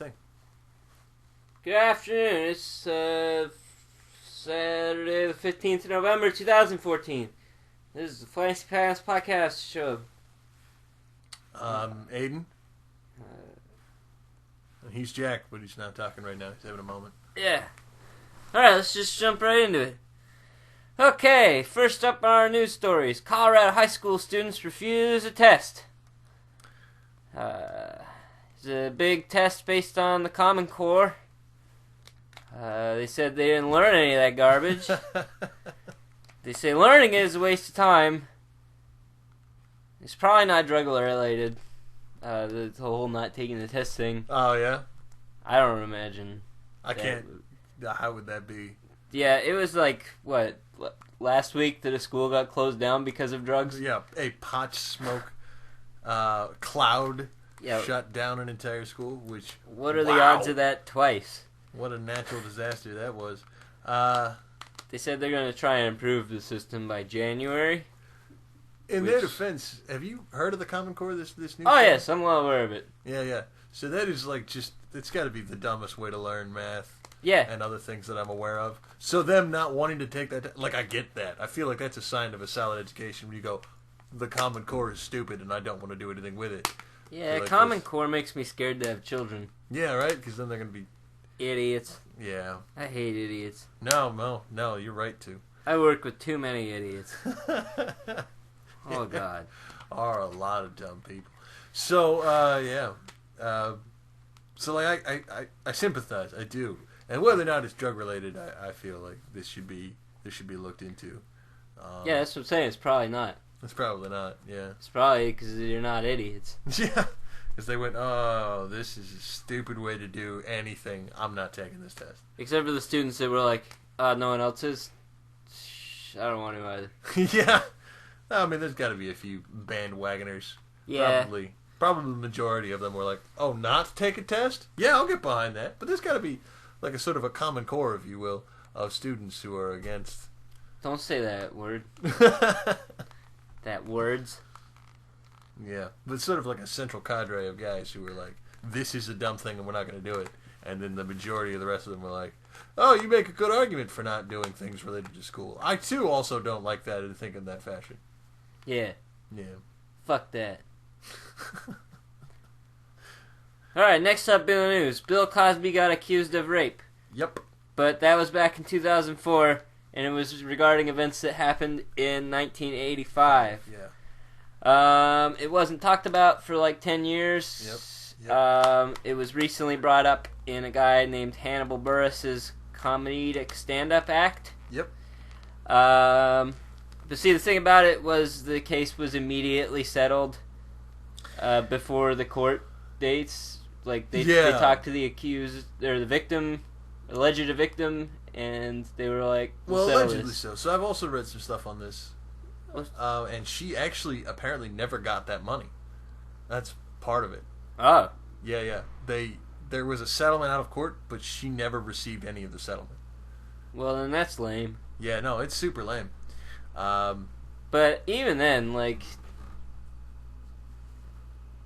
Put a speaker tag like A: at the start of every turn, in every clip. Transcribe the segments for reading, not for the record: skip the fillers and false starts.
A: Thing.
B: Good afternoon. It's Saturday the 15th of November, 2014. This is the Flancy Pants Podcast show.
A: Aiden. He's Jack, but he's not talking right now. He's having a moment.
B: Yeah. Alright, let's just jump right into it. Okay, first up on our news stories. Colorado high school students refuse a test. It's a big test based on the Common Core. They said they didn't learn any of that garbage. They say learning is a waste of time. It's probably not drug related. The whole not taking the test thing.
A: Oh, yeah?
B: I don't imagine.
A: I can't. How would that be?
B: Yeah, it was like, what, last week that a school got closed down because of drugs?
A: Yeah, a pot smoke cloud shut down an entire school, which...
B: What are the odds of that twice?
A: What a natural disaster that was.
B: They said they're going to try and improve the system by January.
A: In their defense, have you heard of the Common Core, this new
B: Oh,
A: thing?
B: yes, I'm well aware of it.
A: Yeah. So that is like just... It's got to be the dumbest way to learn math.
B: Yeah.
A: And other things that I'm aware of. So them not wanting to take that... Like, I get that. I feel like that's a sign of a solid education when you go, the Common Core is stupid and I don't want to do anything with it.
B: Yeah,
A: like
B: Common Core makes me scared to have children.
A: Yeah, right? Because then they're going to be...
B: Idiots.
A: Yeah.
B: I hate idiots.
A: No, you're right to.
B: I work with too many idiots. Oh, God.
A: Are a lot of dumb people. So, yeah. So, like, I sympathize. I do. And whether or not it's drug related, I feel like this should be looked into.
B: Yeah, that's what I'm saying. It's probably not.
A: It's probably not, yeah.
B: It's probably because you're not idiots.
A: Yeah. Because they went, oh, this is a stupid way to do anything. I'm not taking this test.
B: Except for the students that were like, no one else is. I don't want to either.
A: Yeah. I mean, there's got to be a few bandwagoners.
B: Yeah.
A: Probably the majority of them were like, oh, not take a test? Yeah, I'll get behind that. But there's got to be like a sort of a common core, if you will, of students who are against.
B: Don't say that word. That words.
A: Yeah, but sort of like a central cadre of guys who were like, this is a dumb thing and we're not going to do it. And then the majority of the rest of them were like, oh, you make a good argument for not doing things related to school. I, too, also don't like that and think in that fashion.
B: Yeah.
A: Yeah.
B: Fuck that. Alright, next up in the news. Bill Cosby got accused of rape.
A: Yep.
B: But that was back in 2004, and it was regarding events that happened in 1985.
A: Yeah.
B: It wasn't talked about for like 10 years.
A: Yep.
B: It was recently brought up in a guy named Hannibal Buress's comedic stand-up act.
A: Yep.
B: But see, the thing about it was the case was immediately settled before the court dates. Like, they talked to the accused, or the victim, alleged victim, and they were like,
A: well, allegedly so. So I've also read some stuff on this. And she actually apparently never got that money. That's part of it.
B: Oh.
A: Yeah. There was a settlement out of court, but she never received any of the settlement.
B: Well, then that's lame.
A: Yeah, no, it's super lame.
B: But even then, like,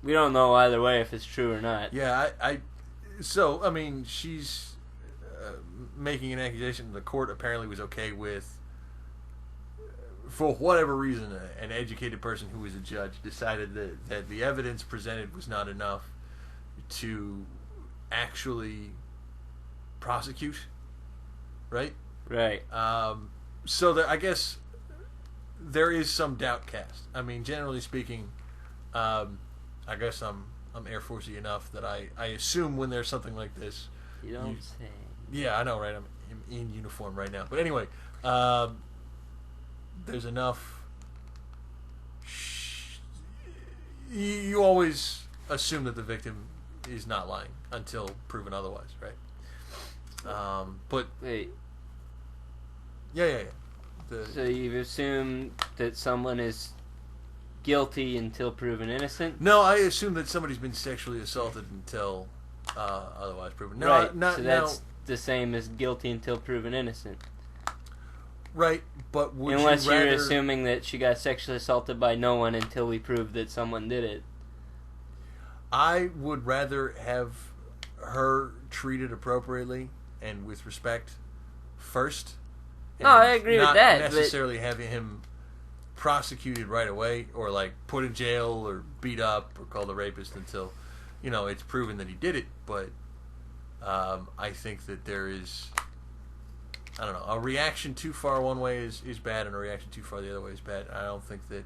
B: we don't know either way if it's true or not.
A: Yeah, so, I mean, she's making an accusation the court apparently was okay with. For whatever reason, an educated person who was a judge decided that the evidence presented was not enough to actually prosecute, right?
B: Right.
A: So I guess there is some doubt cast. I mean, generally speaking, I guess I'm Air Forcey enough that I assume when there's something like this.
B: You don't say.
A: Yeah, I know, right? I'm in uniform right now. But anyway, there's enough. You always assume that the victim is not lying until proven otherwise, right? But
B: wait.
A: Yeah.
B: So you assume that someone is guilty until proven innocent?
A: No, I assume that somebody's been sexually assaulted until otherwise proven. No,
B: right.
A: Not,
B: so that's the same as guilty until proven innocent.
A: Right, but would
B: unless
A: you rather...
B: you're assuming that she got sexually assaulted by no one until we prove that someone did it.
A: I would rather have her treated appropriately and with respect first.
B: No, I agree with that.
A: Not necessarily having him prosecuted right away or like put in jail or beat up or called a rapist until, it's proven that he did it. But I think that there is, I don't know, a reaction too far one way is bad and a reaction too far the other way is bad. I don't think that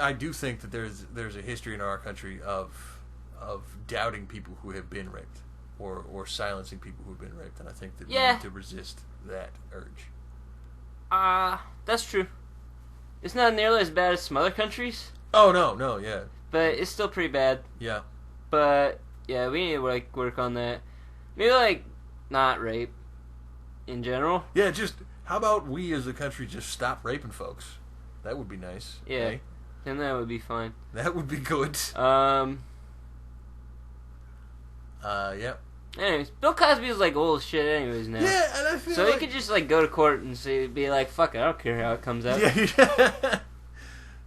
A: I do think that there's a history in our country of doubting people who have been raped or silencing people who have been raped, and I think that we need to resist that urge.
B: That's true. It's not nearly as bad as some other countries.
A: Oh no, yeah.
B: But it's still pretty bad.
A: Yeah.
B: But yeah, we need to work on that. Maybe not rape in general.
A: Yeah, just how about we as a country just stop raping folks? That would be nice.
B: Yeah. Right? And that would be fine.
A: That would be good. Yeah.
B: Anyways, Bill Cosby is old as shit anyways now.
A: Yeah, and I feel
B: so he could just go to court and be like, fuck it, I don't care how it comes out.
A: Yeah.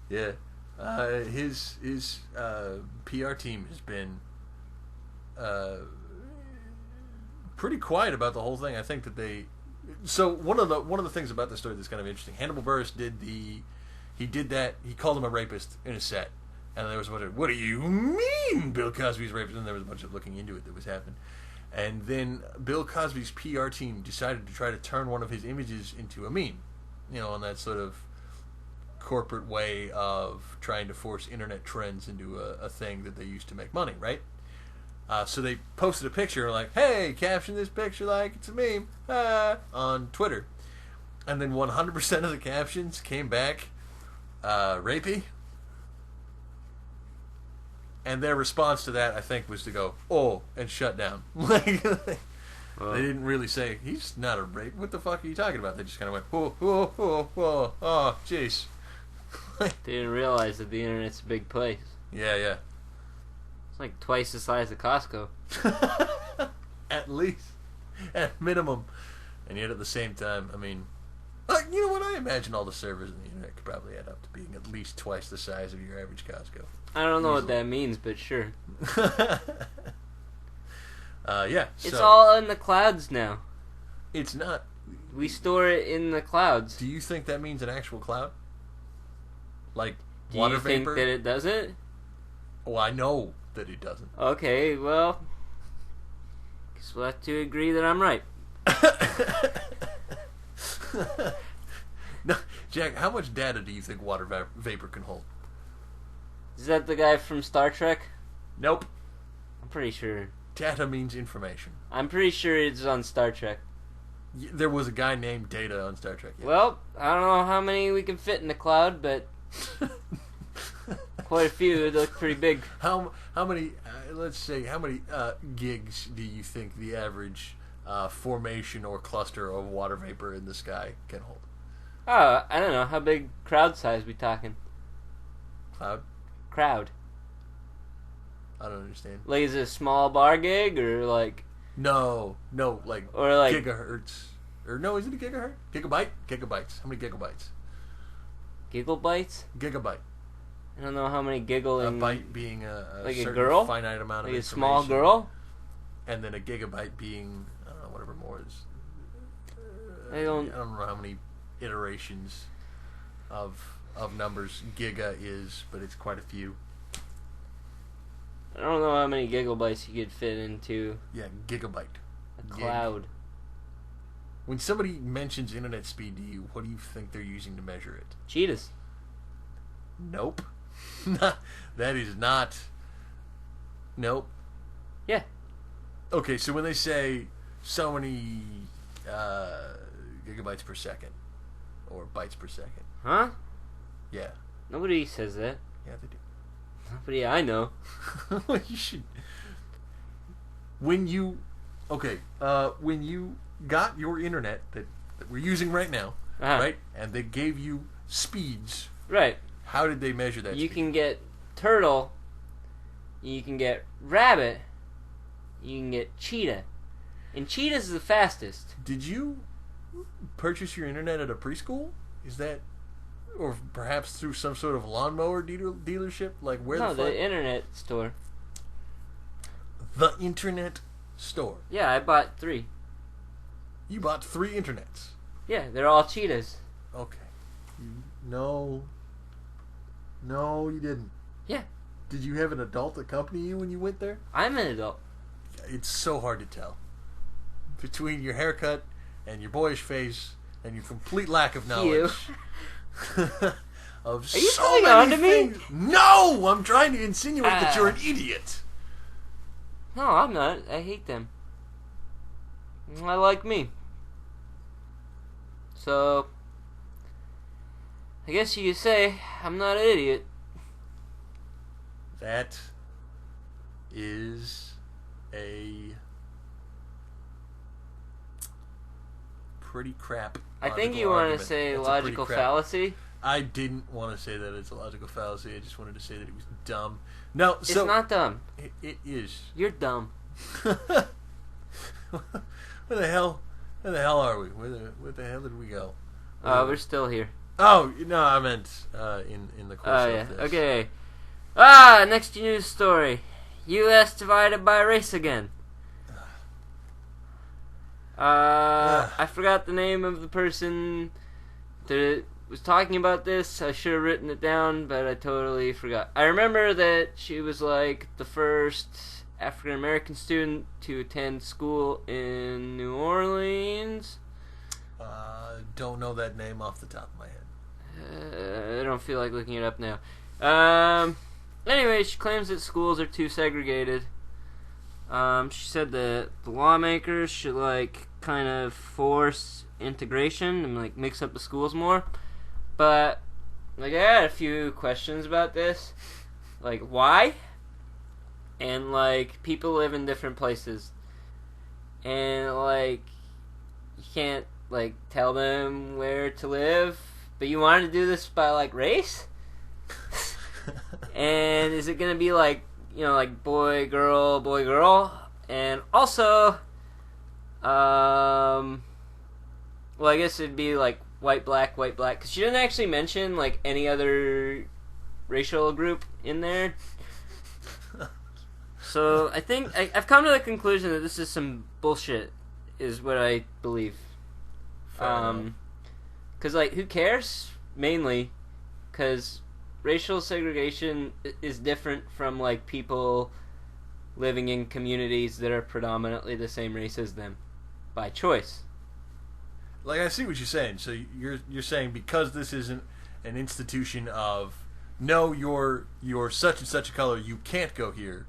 A: Yeah. His PR team has been pretty quiet about the whole thing. I think that so one of the things about the story that's kind of interesting. Hannibal Buress he called him a rapist in a set, and there was a bunch of, what do you mean Bill Cosby's a rapist? And there was a bunch of looking into it that was happening. And then Bill Cosby's PR team decided to try to turn one of his images into a meme, on that sort of corporate way of trying to force internet trends into a thing that they used to make money, right? So they posted a picture like, hey, caption this picture like it's a meme on Twitter. And then 100% of the captions came back rapey. And their response to that, I think, was to go, oh, and shut down. They didn't really say, he's not a rape. What the fuck are you talking about? They just kind of went, oh, jeez.
B: They didn't realize that the internet's a big place.
A: Yeah.
B: It's twice the size of Costco.
A: At least. At minimum. And yet at the same time, I mean, you know what? I imagine all the servers on the internet could probably add up to being at least twice the size of your average Costco.
B: I don't know what that means, but sure.
A: Yeah.
B: It's all in the clouds now.
A: It's not.
B: We store it in the clouds.
A: Do you think that means an actual cloud? Like
B: Do
A: water
B: you
A: vapor?
B: think that it doesn't?
A: Oh, I know that it doesn't.
B: Okay, well, guess we'll have to agree that I'm right.
A: No, Jack, how much data do you think water vapor can hold?
B: Is that the guy from Star Trek?
A: Nope.
B: I'm pretty sure.
A: Data means information.
B: I'm pretty sure it's on Star Trek.
A: There was a guy named Data on Star Trek. Yeah.
B: Well, I don't know how many we can fit in the cloud, but quite a few. It look pretty big.
A: How many? Let's say how many gigs do you think the average formation or cluster of water vapor in the sky can hold?
B: Oh, I don't know. How big crowd size we talking? Crowd.
A: I don't understand.
B: Is it a small bar gig or
A: No, or gigahertz. Or no, is it a gigahertz? Gigabytes. How many gigabytes?
B: Giggle bites?
A: Gigabyte.
B: I don't know how many giggling.
A: A byte being a certain
B: girl?
A: finite amount of
B: a
A: information.
B: small girl?
A: And then a gigabyte being, I don't know, whatever more is.
B: I don't
A: know how many iterations of numbers giga is, but it's quite a few.
B: I don't know how many gigabytes you could fit into.
A: Yeah, gigabyte.
B: A cloud.
A: When somebody mentions internet speed to you, what do you think they're using to measure it?
B: Cheetahs.
A: Nope. That is not. Nope.
B: Yeah.
A: Okay, so when they say so many gigabytes per second, or bytes per second.
B: Huh?
A: Yeah.
B: Nobody says that.
A: Yeah, they do.
B: Nobody I know.
A: You should. When you got your internet that we're using right now, right? And they gave you speeds.
B: Right.
A: How did they measure that
B: You
A: speed?
B: can get turtle, you can get rabbit, you can get cheetah. And cheetah's the fastest.
A: Did you purchase your internet at a preschool? Is that or perhaps through some sort of lawnmower dealership? Like where?
B: No, the internet store.
A: The internet store.
B: Yeah, I bought 3.
A: You bought 3 internets.
B: Yeah, they're all cheetahs.
A: Okay. No, you didn't.
B: Yeah.
A: Did you have an adult accompany you when you went there?
B: I'm an adult.
A: It's so hard to tell. Between your haircut and your boyish face and your complete lack of knowledge. Of
B: Are you
A: so
B: coming
A: many
B: on to me?
A: things. No! I'm trying to insinuate that you're an idiot.
B: No, I'm not. I hate them. I like me. So, I guess you could say I'm not an idiot.
A: That is a pretty crap.
B: I think you want to say logical fallacy.
A: I didn't want to say that it's a logical fallacy. I just wanted to say that it was dumb. No,
B: it's not dumb.
A: It is.
B: You're dumb.
A: Where the hell are we? Where the hell did we go?
B: We're still here.
A: Oh no, I meant in the course of this.
B: Okay. Next news story. U.S. divided by race again. I forgot the name of the person that was talking about this. I should have written it down, but I totally forgot. I remember that she was like the first African American student to attend school in New Orleans.
A: Don't know that name off the top of my head.
B: I don't feel like looking it up now. Anyway, she claims that schools are too segregated. She said that the lawmakers should like kind of force integration and like mix up the schools more. But like I had a few questions about this. Like why? And like people live in different places. And like you can't like tell them where to live, but you wanted to do this by like race? And is it gonna be like, you know, like boy, girl? And also, well, I guess it'd be like white, black, because she didn't actually mention like any other racial group in there. So I think I've come to the conclusion that this is some bullshit, is what I believe. Because like, who cares? Mainly, because racial segregation is different from like people living in communities that are predominantly the same race as them by choice.
A: Like, I see what you're saying. So you're saying because this isn't an institution of no, you're such and such a color, you can't go here.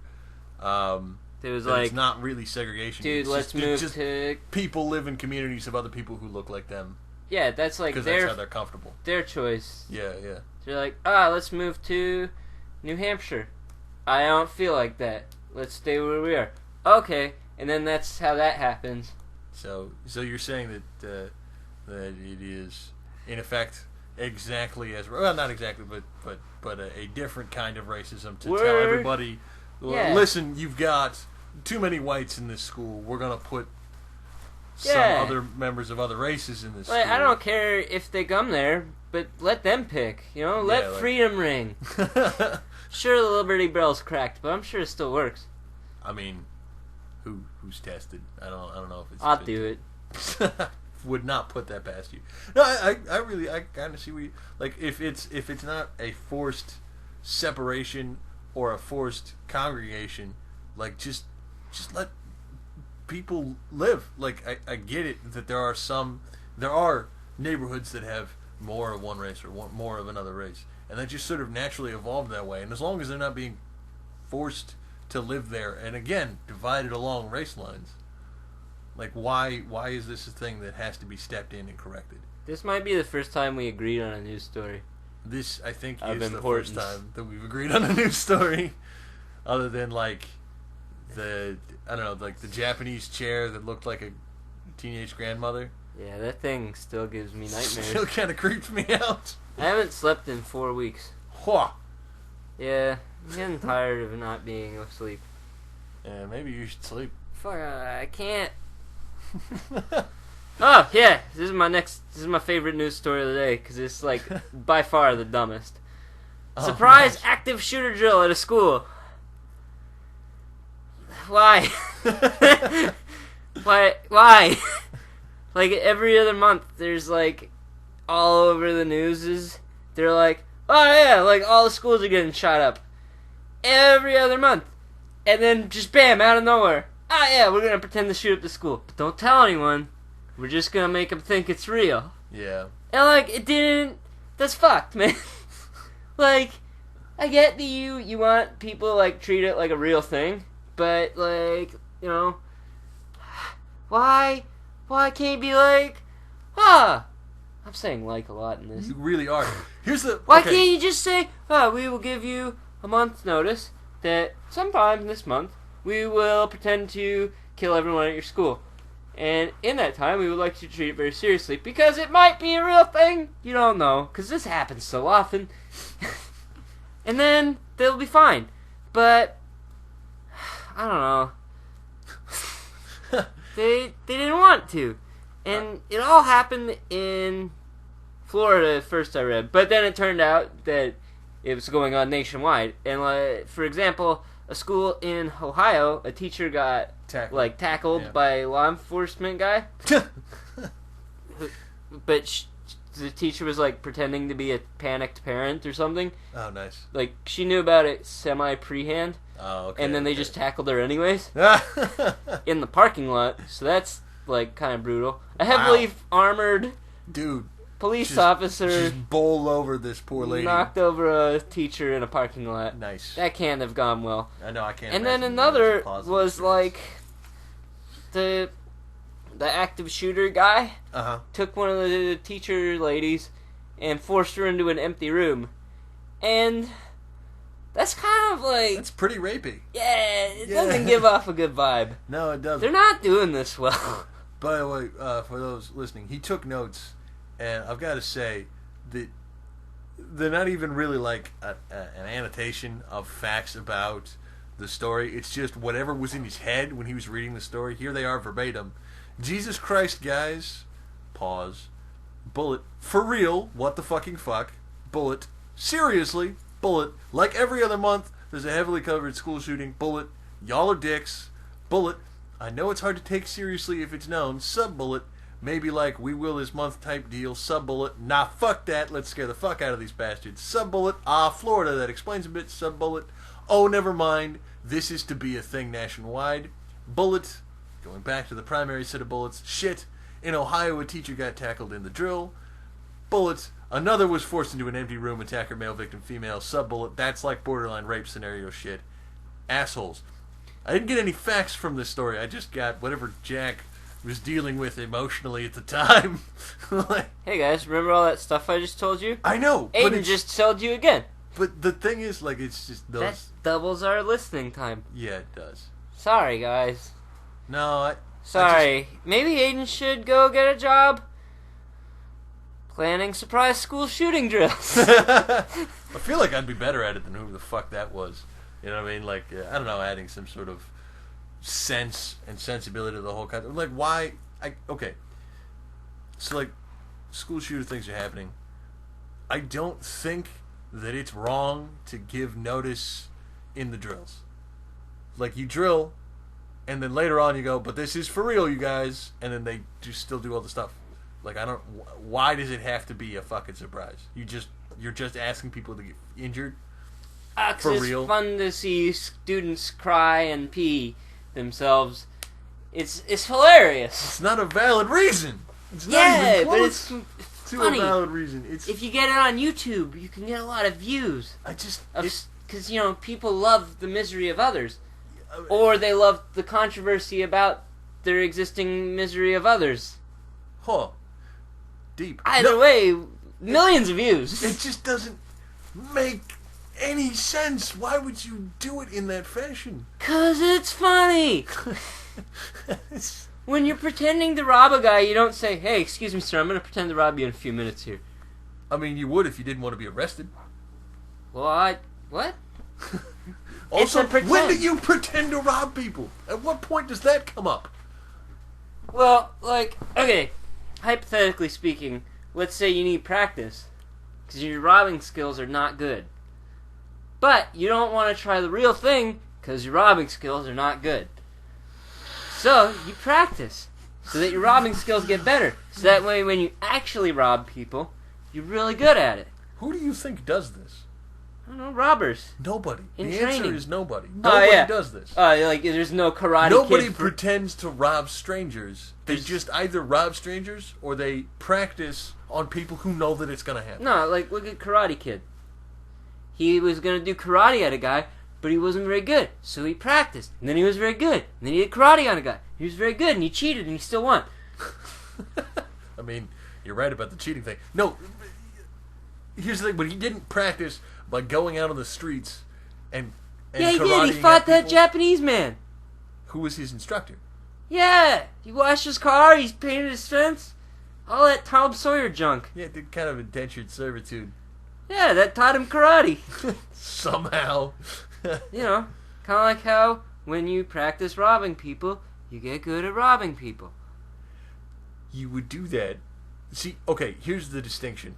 B: It was like,
A: it's not really segregation.
B: Dude, let's move to
A: people live in communities of other people who look like them.
B: Yeah, that's like
A: that's how they're comfortable.
B: Their choice.
A: Yeah.
B: They're like, let's move to New Hampshire. I don't feel like that. Let's stay where we are. Okay, and then that's how that happens.
A: So you're saying that it is in effect exactly as well, not exactly, but a different kind of racism to tell everybody, listen, you've got too many whites in this school. We're gonna put some other members of other races in this school.
B: I don't care if they come there, but let them pick. You know, let freedom ring. Sure, the Liberty Bell's cracked, but I'm sure it still works.
A: I mean, who's tested? I don't know if it's.
B: I'll do it.
A: Would not put that past you. No, I kind of see what you, like. If it's not a forced separation or a forced congregation, like just let people live. Like I get it that there are neighborhoods that have more of one race or more of another race, and that just sort of naturally evolved that way. And as long as they're not being forced to live there, and again divided along race lines, like why is this a thing that has to be stepped in and corrected?
B: This might be the first time we agreed on a news story.
A: This, I think, is the first time that we've agreed on a news story, other than like the Japanese chair that looked like a teenage grandmother.
B: Yeah, that thing still gives me nightmares.
A: Still kind of creeps me out.
B: I haven't slept in 4 weeks.
A: Whoa.
B: Yeah, I'm getting tired of not being asleep.
A: Yeah, maybe you should sleep.
B: Fuck, I can't. Oh, yeah. This is my favorite news story of the day, because it's, like, by far the dumbest. Surprise
A: nice.
B: active shooter drill at a school. Why? Why? Like, every other month, there's, like, all over the news they're like, oh, yeah, like, all the schools are getting shot up. Every other month. And then, just bam, out of nowhere. Oh, yeah, we're gonna pretend to shoot up the school. But don't tell anyone. We're just gonna make them think it's real.
A: Yeah.
B: And, like, it didn't... That's fucked, man. Like, I get that you want people to, like, treat it like a real thing. But, like, you know... Why can't you be like... I'm saying like a lot in this.
A: You really are. Here's the...
B: Why can't you just say, we will give you a month's notice that sometime this month we will pretend to kill everyone at your school. And in that time, we would like you to treat it very seriously. Because it might be a real thing. You don't know. Because this happens so often. And then they'll be fine. But... I don't know. They didn't want to. And it all happened in Florida at first, I read. But then it turned out that it was going on nationwide. And, for example, a school in Ohio, a teacher got tackled by a law enforcement guy. But the teacher was, like, pretending to be a panicked parent or something.
A: Oh, nice.
B: Like, she knew about it semi-pre-hand.
A: Oh, okay.
B: And then they just tackled her anyways. In the parking lot. So that's, like, kind of brutal. A heavily armored police officer
A: just bowl over this poor lady.
B: Knocked over a teacher in a parking lot.
A: Nice.
B: That can't have gone well.
A: I know, I can't.
B: And then another was like the active shooter guy took one of the teacher ladies and forced her into an empty room. And that's kind of like...
A: That's pretty rapey.
B: Yeah, it doesn't give off a good vibe.
A: No, it doesn't.
B: They're not doing this well.
A: By the way, for those listening, he took notes, and I've got to say that they're not even really like an annotation of facts about the story. It's just whatever was in his head when he was reading the story. Here they are verbatim. Jesus Christ, guys. Pause. Bullet. For real. What the fucking fuck. Bullet. Seriously. Bullet. Like every other month, there's a heavily covered school shooting. Bullet. Y'all are dicks. Bullet. I know it's hard to take seriously if it's known. Sub-bullet. Maybe like we will this month type deal. Sub-bullet. Nah, fuck that. Let's scare the fuck out of these bastards. Sub-bullet. Florida. That explains a bit. Sub-bullet. Oh, never mind. This is to be a thing nationwide. Bullet. Going back to the primary set of bullets. Shit. In Ohio, a teacher got tackled in the drill. Bullet. Another was forced into an empty room. Attacker male, victim female. Sub-bullet. That's like borderline rape scenario shit. Assholes. I didn't get any facts from this story. I just got whatever Jack was dealing with emotionally at the time. Like,
B: hey guys, remember all that stuff I just told you?
A: I know.
B: Aiden just told you again.
A: But the thing is, like, it's just those...
B: That doubles our listening time.
A: Yeah, it does.
B: Sorry, guys.
A: No,
B: Sorry. Maybe Aiden should go get a job planning surprise school shooting drills.
A: I feel like I'd be better at it than who the fuck that was. You know what I mean? Like, I don't know, adding some sort of sense and sensibility to the whole concept. Like, why... Okay. So, like, school shooter things are happening. I don't think that it's wrong to give notice in the drills. Like, you drill, and then later on you go, but this is for real, you guys, and then they just still do all the stuff. Like, I don't... Why does it have to be a fucking surprise? You're just asking people to get injured?
B: For real? It's fun to see students cry and pee themselves. It's hilarious.
A: It's not a valid reason. It's not even close to a valid reason.
B: If you get it on YouTube, you can get a lot of views. Because, you know, people love the misery of others. Or they love the controversy about their existing misery of others.
A: Huh. Deep.
B: Either way, millions of views.
A: It just doesn't make any sense. Why would you do it in that fashion?
B: 'Cause it's funny. When you're pretending to rob a guy, you don't say, hey, excuse me, sir, I'm going to pretend to rob you in a few minutes here.
A: I mean, you would if you didn't want to be arrested.
B: Well, what?
A: Also, when do you pretend to rob people? At what point does that come up?
B: Well, like, okay, hypothetically speaking, let's say you need practice because your robbing skills are not good. But you don't want to try the real thing because your robbing skills are not good. So you practice so that your robbing skills get better. So that way when you actually rob people, you're really good at it.
A: Who do you think does this?
B: I don't know, robbers.
A: Nobody.
B: In
A: the
B: training.
A: Answer is nobody. Nobody does this.
B: Like there's no karate
A: Nobody
B: kid
A: pretends to rob strangers. They just either rob strangers or they practice on people who know that it's going to happen.
B: No, like look at Karate Kid. He was going to do karate at a guy, but he wasn't very good. So he practiced. And then he was very good. And then he did karate on a guy. He was very good and he cheated and he still won.
A: I mean, you're right about the cheating thing. No, here's the thing, but he didn't practice by going out on the streets and
B: yeah, he did. He fought that Japanese man.
A: Who was his instructor?
B: Yeah, he washed his car, he's painted his fence. All that Tom Sawyer junk.
A: Yeah, did kind of indentured servitude.
B: Yeah, that taught him karate.
A: Somehow.
B: You know, kind of like how when you practice robbing people, you get good at robbing people.
A: You would do that. See, okay, here's the distinction.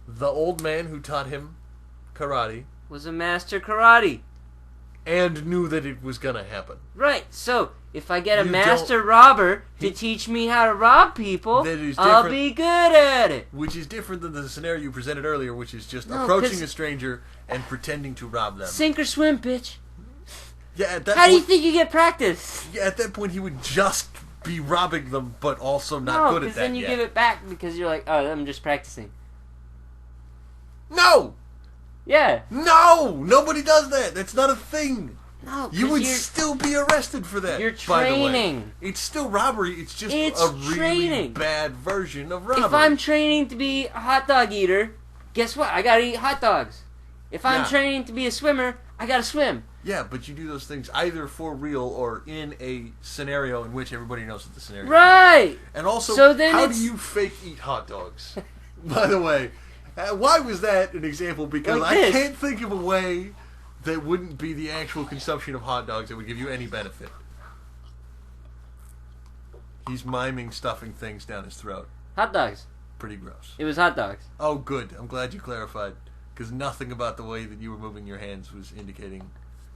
A: The old man who taught him karate
B: was a master karate.
A: And knew that it was going to happen.
B: Right, so if I get a master robber to teach me how to rob people, I'll be good at it.
A: Which is different than the scenario you presented earlier, which is just approaching a stranger and pretending to rob them.
B: Sink or swim, bitch.
A: Yeah, at that
B: How do you think you get practice?
A: Yeah, at that point he would just be robbing them, but also not good at that.
B: No, because then you give it back because you're like, oh, I'm just practicing.
A: No!
B: Yeah.
A: No! Nobody does that. That's not a thing.
B: No,
A: you would still be arrested for that.
B: You're training.
A: It's still robbery. It's just a really bad version of robbery.
B: If I'm training to be a hot dog eater, guess what? I gotta eat hot dogs. If I'm training to be a swimmer, I gotta swim.
A: Yeah, but you do those things either for real or in a scenario in which everybody knows what the scenario is.
B: Right!
A: And also,
B: so then
A: how do you fake eat hot dogs? By the way, why was that an example? Because
B: like
A: I can't think of a way that wouldn't be the actual consumption of hot dogs that would give you any benefit. He's miming stuffing things down his throat.
B: Hot dogs.
A: Pretty gross.
B: It was hot dogs.
A: Oh, good. I'm glad you clarified. Because nothing about the way that you were moving your hands was indicating...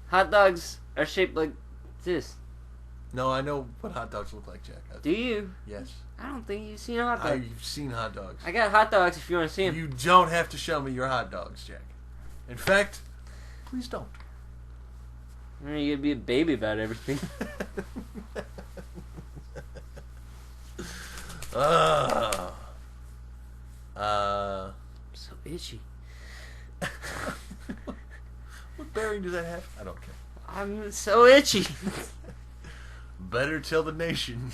B: Hot dogs are shaped like this.
A: No, I know what hot dogs look like, Jack.
B: Do you?
A: Yes.
B: I don't think you've seen a hot dog.
A: I've seen hot dogs.
B: I got hot dogs if you want to see them.
A: You don't have to show me your hot dogs, Jack. In fact, please don't.
B: You're gonna be a baby about everything. So itchy.
A: What bearing does that have? I don't care.
B: I'm so itchy.
A: Better tell the nation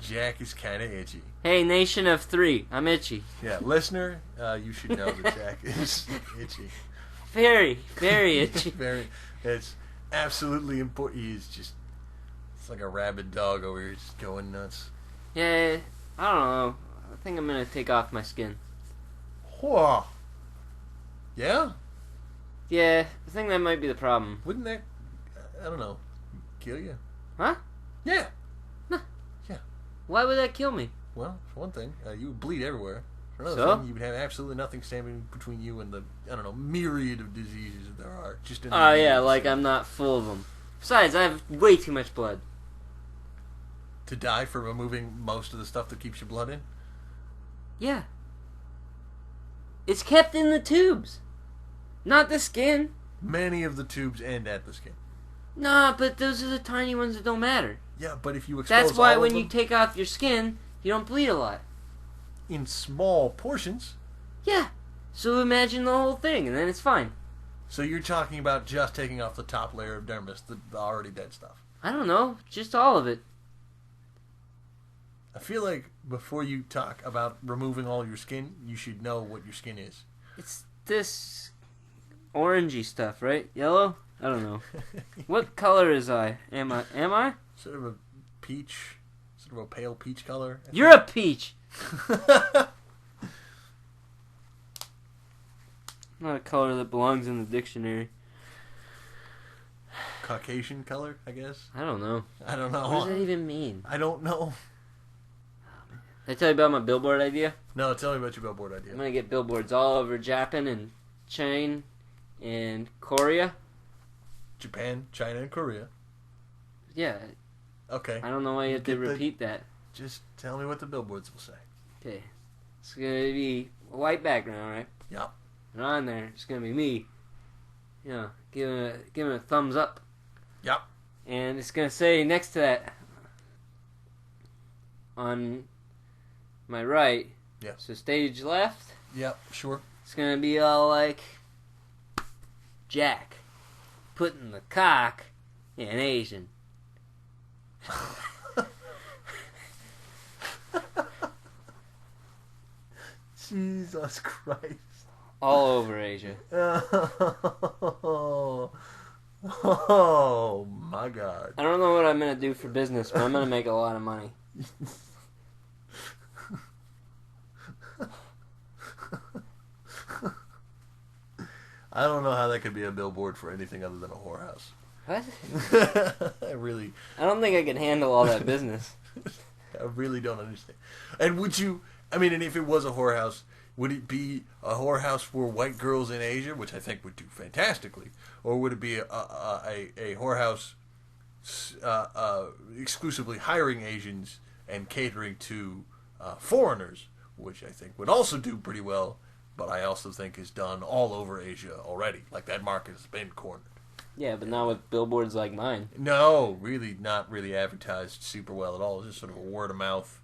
A: Jack is kind of itchy.
B: Hey, nation of 3, I'm itchy.
A: Yeah, listener, you should know that Jack is itchy.
B: Very, very itchy.
A: It's absolutely important. It's like a rabid dog over here just going nuts.
B: Yeah, I don't know. I think I'm going to take off my skin.
A: Whoa. Yeah?
B: Yeah, I think that might be the problem.
A: Wouldn't that, I don't know, kill you?
B: Huh?
A: Yeah.
B: No.
A: Yeah.
B: Why would that kill me?
A: Well, for one thing, you would bleed everywhere. For another thing, you would have absolutely nothing standing between you and the, I don't know, myriad of diseases that there are. Just in
B: oh, yeah, like I'm not full of them. Besides, I have way too much blood.
A: To die for removing most of the stuff that keeps your blood in?
B: Yeah. It's kept in the tubes. Not the skin.
A: Many of the tubes end at the skin.
B: Nah, but those are the tiny ones that don't matter.
A: Yeah, but if you expose
B: That's why
A: all
B: when
A: of them,
B: you take off your skin, you don't bleed a lot.
A: In small portions.
B: Yeah. So imagine the whole thing, and then it's fine.
A: So you're talking about just taking off the top layer of dermis, the already dead stuff.
B: I don't know. Just all of it.
A: I feel like before you talk about removing all your skin, you should know what your skin is.
B: It's this orangey stuff, right? Yellow? I don't know. What color is I? Am I?
A: Sort of a peach, sort of a pale peach color.
B: You're a peach! Not a color that belongs in the dictionary.
A: Caucasian color, I guess.
B: I don't know.
A: I don't know.
B: What does that even mean?
A: I don't know.
B: Did I tell you about my billboard idea?
A: No, tell me about your billboard idea.
B: I'm going to get billboards all over Japan and China and Korea.
A: Japan, China, and Korea.
B: Yeah.
A: Okay.
B: I don't know why you have to repeat that.
A: Just tell me what the billboards will say.
B: Okay. It's going to be a white background, right?
A: Yep.
B: And on there, it's going to be me. You know, giving a thumbs up.
A: Yep.
B: And it's going to say next to that, on my right,
A: yeah.
B: So stage left.
A: Yep, sure.
B: It's going to be all like, Jack, putting the cock in Asian.
A: Jesus Christ.
B: All over Asia.
A: Oh my God.
B: I don't know what I'm going to do for business, but I'm going to make a lot of money.
A: I don't know how that could be a billboard for anything other than a whorehouse.
B: What?
A: I
B: don't think I can handle all that business.
A: I really don't understand. And would you, I mean, and if it was a whorehouse, would it be a whorehouse for white girls in Asia, which I think would do fantastically, or would it be a whorehouse exclusively hiring Asians and catering to foreigners, which I think would also do pretty well, but I also think is done all over Asia already. Like, that market has been cornered.
B: Yeah, but not with billboards like mine.
A: No, really not really advertised super well at all. It's just sort of a word of mouth,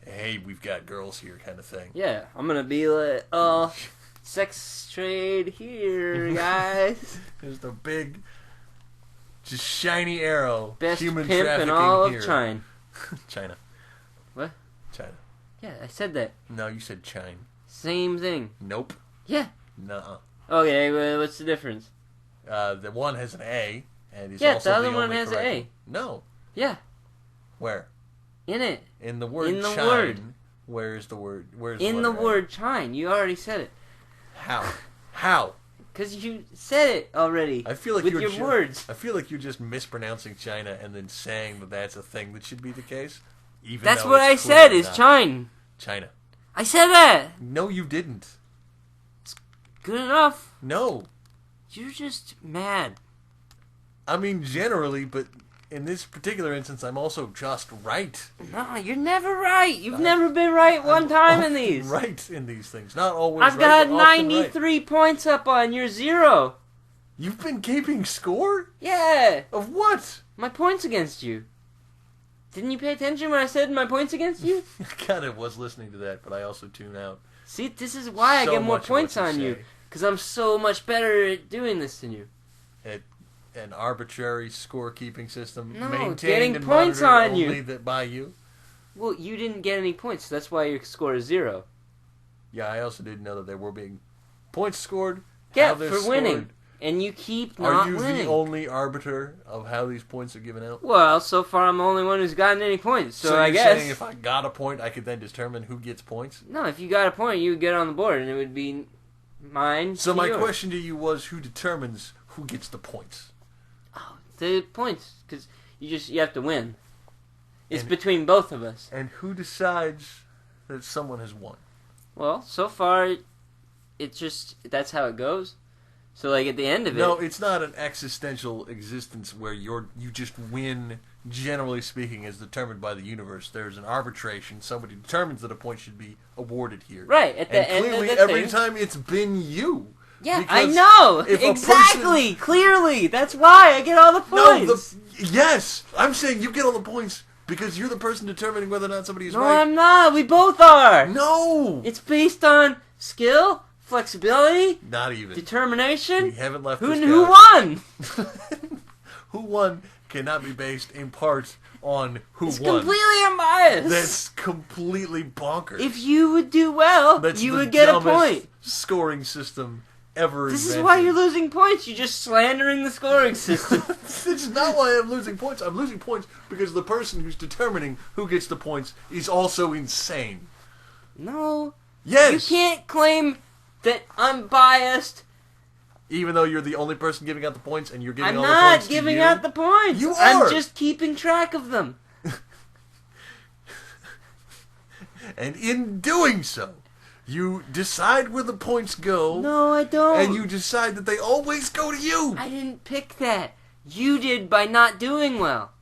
A: hey, we've got girls here kind of thing.
B: Yeah, I'm going to be like, sex trade here, guys.
A: There's the big, just shiny arrow.
B: Best
A: human
B: pimp
A: trafficking
B: in all
A: here.
B: of China.
A: China.
B: What?
A: China.
B: Yeah, I said that.
A: No, you said China.
B: Same thing.
A: Nope.
B: Yeah.
A: Nuh-uh.
B: Okay, well, what's the difference?
A: The one has an A, and is
B: yeah,
A: also
B: the other
A: the
B: one
A: only
B: has an
A: correct
B: A.
A: No.
B: Yeah.
A: Where?
B: In it.
A: In the word
B: in the
A: chine.
B: word.
A: Where's the word? Where's
B: in
A: the
B: the word chine. You already said it.
A: How? How?
B: Because you said it already.
A: I feel like
B: with
A: you're
B: your words.
A: I feel like you're just mispronouncing China and then saying that that's a thing that should be the case. Even
B: that's
A: though
B: what I
A: it's
B: said. Is
A: not.
B: chine.
A: China.
B: I said that.
A: No, you didn't.
B: It's good enough.
A: No.
B: You're just mad.
A: I mean, generally, but in this particular instance, I'm also just right.
B: No, you're never right. You've never been right one time in these.
A: Right in these things. Not always
B: I've
A: right,
B: got
A: but often
B: 93
A: right.
B: points up on your 0.
A: You've been keeping score?
B: Yeah.
A: Of what?
B: My points against you. Didn't you pay attention when I said my points against you?
A: I kind of was listening to that, but I also tune out.
B: See, this is why I
A: So
B: get more
A: much of
B: points
A: what
B: on
A: you
B: you.
A: say.
B: Because I'm so much better at doing this than you.
A: An arbitrary scorekeeping system
B: No,
A: maintained
B: getting
A: and
B: points
A: monitored
B: on you.
A: only that by you.
B: Well, you didn't get any points, so that's why your score is 0.
A: Yeah, I also didn't know that there were being points scored.
B: Yeah,
A: how they're
B: for winning.
A: scored.
B: And you keep
A: Are
B: not
A: you
B: winning.
A: the only arbiter of how these points are given out?
B: Well, so far I'm the only one who's gotten any points, so I
A: you're
B: guess...
A: saying if I got a point, I could then determine who gets points?
B: No, if you got a point, you would get on the board, and it would be mine.
A: So my
B: yours.
A: question to you was, who determines who gets the points?
B: Oh, the points, because you have to win. It's
A: And-
B: between both of us.
A: And who decides that someone has won?
B: Well, so far, it's just that's how it goes. So, like at the end of it,
A: No, it's not an existential existence where you just win. Generally speaking, as determined by the universe, there's an arbitration. Somebody determines that a point should be awarded here.
B: right at the
A: And
B: end
A: clearly,
B: of the
A: every
B: thing.
A: time it's been you.
B: Yeah, I
A: Because
B: know
A: if a
B: exactly, clearly. That's why I get all the points.
A: Yes, I'm saying you get all the points because you're the person determining whether or not somebody is
B: No,
A: right.
B: I'm not. We both are.
A: No,
B: It's based on skill, flexibility,
A: not even.
B: determination.
A: We haven't left.
B: Who
A: this
B: who
A: guy.
B: won?
A: Who won cannot be based in part on who
B: It's
A: won.
B: completely unbiased.
A: That's completely bonkers.
B: If you would do well,
A: That's
B: you
A: the
B: would get a
A: dumbest
B: point.
A: scoring system ever
B: This is
A: invented.
B: why you're losing points. You're just slandering the scoring system.
A: This is not why I'm losing points. I'm losing points because the person who's determining who gets the points is also insane.
B: No.
A: Yes.
B: You can't claim that I'm biased.
A: Even though you're the only person giving out the points and you're giving
B: I'm
A: all the
B: not
A: points
B: giving
A: to you.
B: out the points.
A: You are.
B: I'm just keeping track of them.
A: And in doing so, you decide where the points go.
B: No, I don't.
A: And you decide that they always go to you.
B: I didn't pick that. You did by not doing well.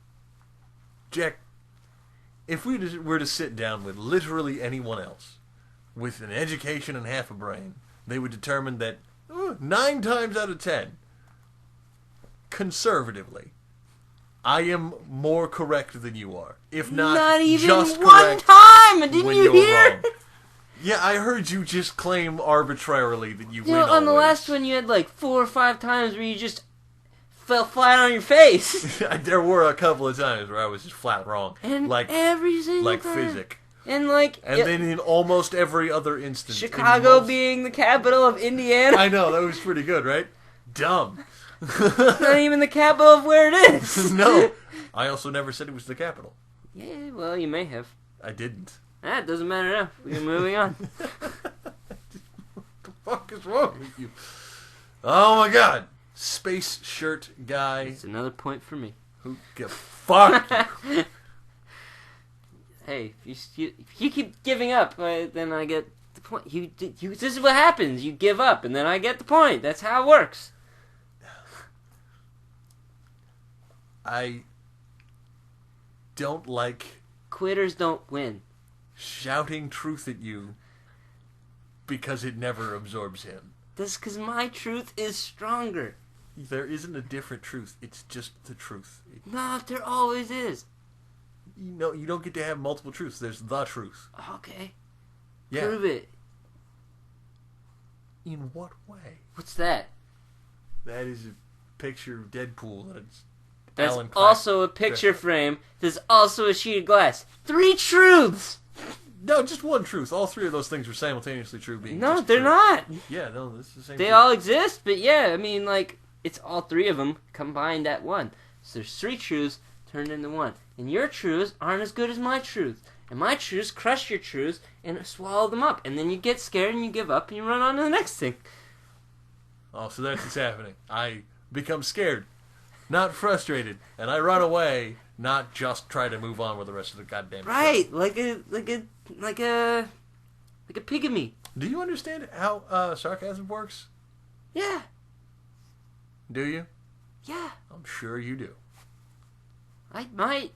A: Jack, if we were to sit down with literally anyone else with an education and half a brain, they would determine that 9 times out of 10, conservatively, I am more correct than you are. If not
B: even
A: just
B: one
A: correct
B: time. Didn't
A: when
B: you
A: you're
B: hear?
A: wrong. Yeah, I heard you just claim arbitrarily that you win
B: know, on the
A: always.
B: last one, you had like 4 or 5 times where you just fell flat on your face.
A: There were a couple of times where I was just flat wrong.
B: And
A: like
B: every single
A: like
B: time.
A: physic.
B: And like...
A: then in almost every other instance.
B: Chicago being the capital of Indiana.
A: I know, that was pretty good, right? Dumb.
B: Not even the capital of where it is.
A: No. I also never said it was the capital.
B: Yeah, well, you may have.
A: I didn't.
B: It doesn't matter now. We're moving on.
A: What the fuck is wrong with you? Oh my god. Space shirt guy.
B: It's another point for me.
A: Who gives fuck you.
B: Hey, if you keep giving up, then I get the point. This is what happens. You give up, and then I get the point. That's how it works.
A: I don't like
B: Quitters don't win.
A: shouting truth at you because it never absorbs him.
B: That's because my truth is stronger.
A: There isn't a different truth. It's just the truth.
B: No, there always is.
A: You don't get to have multiple truths. There's the truth.
B: Okay.
A: Yeah.
B: Prove it.
A: In what way?
B: What's that?
A: That is a picture of Deadpool.
B: That's
A: Alan Clark.
B: also a picture frame. There's also a sheet of glass. 3 truths!
A: No, just one truth. All 3 of those things were simultaneously true.
B: No, they're not.
A: Yeah, no, this is the same.
B: They
A: truth.
B: all exist, but yeah, I mean, like, it's all 3 of them combined at one. So there's 3 truths turned into one. And your truths aren't as good as my truths. And my truths crush your truths and swallow them up. And then you get scared and you give up and you run on to the next thing.
A: Oh, so that's what's happening. I become scared, not frustrated, and I run away, not just try to move on with the rest of the goddamn
B: Right,
A: show.
B: like a pygmy.
A: Do you understand how sarcasm works?
B: Yeah,
A: Do you?
B: yeah,
A: I'm sure you do.
B: I might.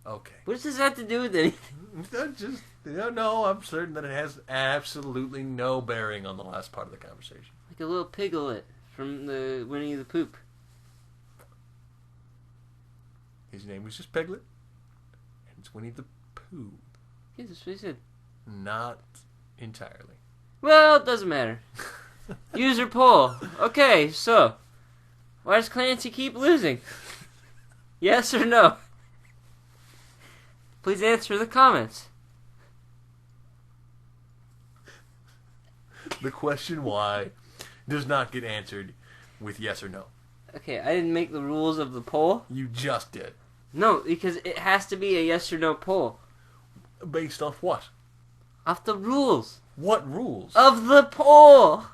A: Okay.
B: What does this have to do with anything?
A: No, I'm certain that it has absolutely no bearing on the last part of the conversation.
B: Like a little piglet from the Winnie the Pooh.
A: His name was just Piglet, and it's Winnie the Pooh.
B: Yeah, that's what he said.
A: Not entirely.
B: Well, it doesn't matter. User poll. Okay, so why does Clancy keep losing? Yes or no? Please answer in the comments.
A: The question why does not get answered with yes or no.
B: Okay, I didn't make the rules of the poll.
A: You just did.
B: No, because it has to be a yes or no poll.
A: Based off what?
B: Off the rules
A: What rules?
B: of the poll.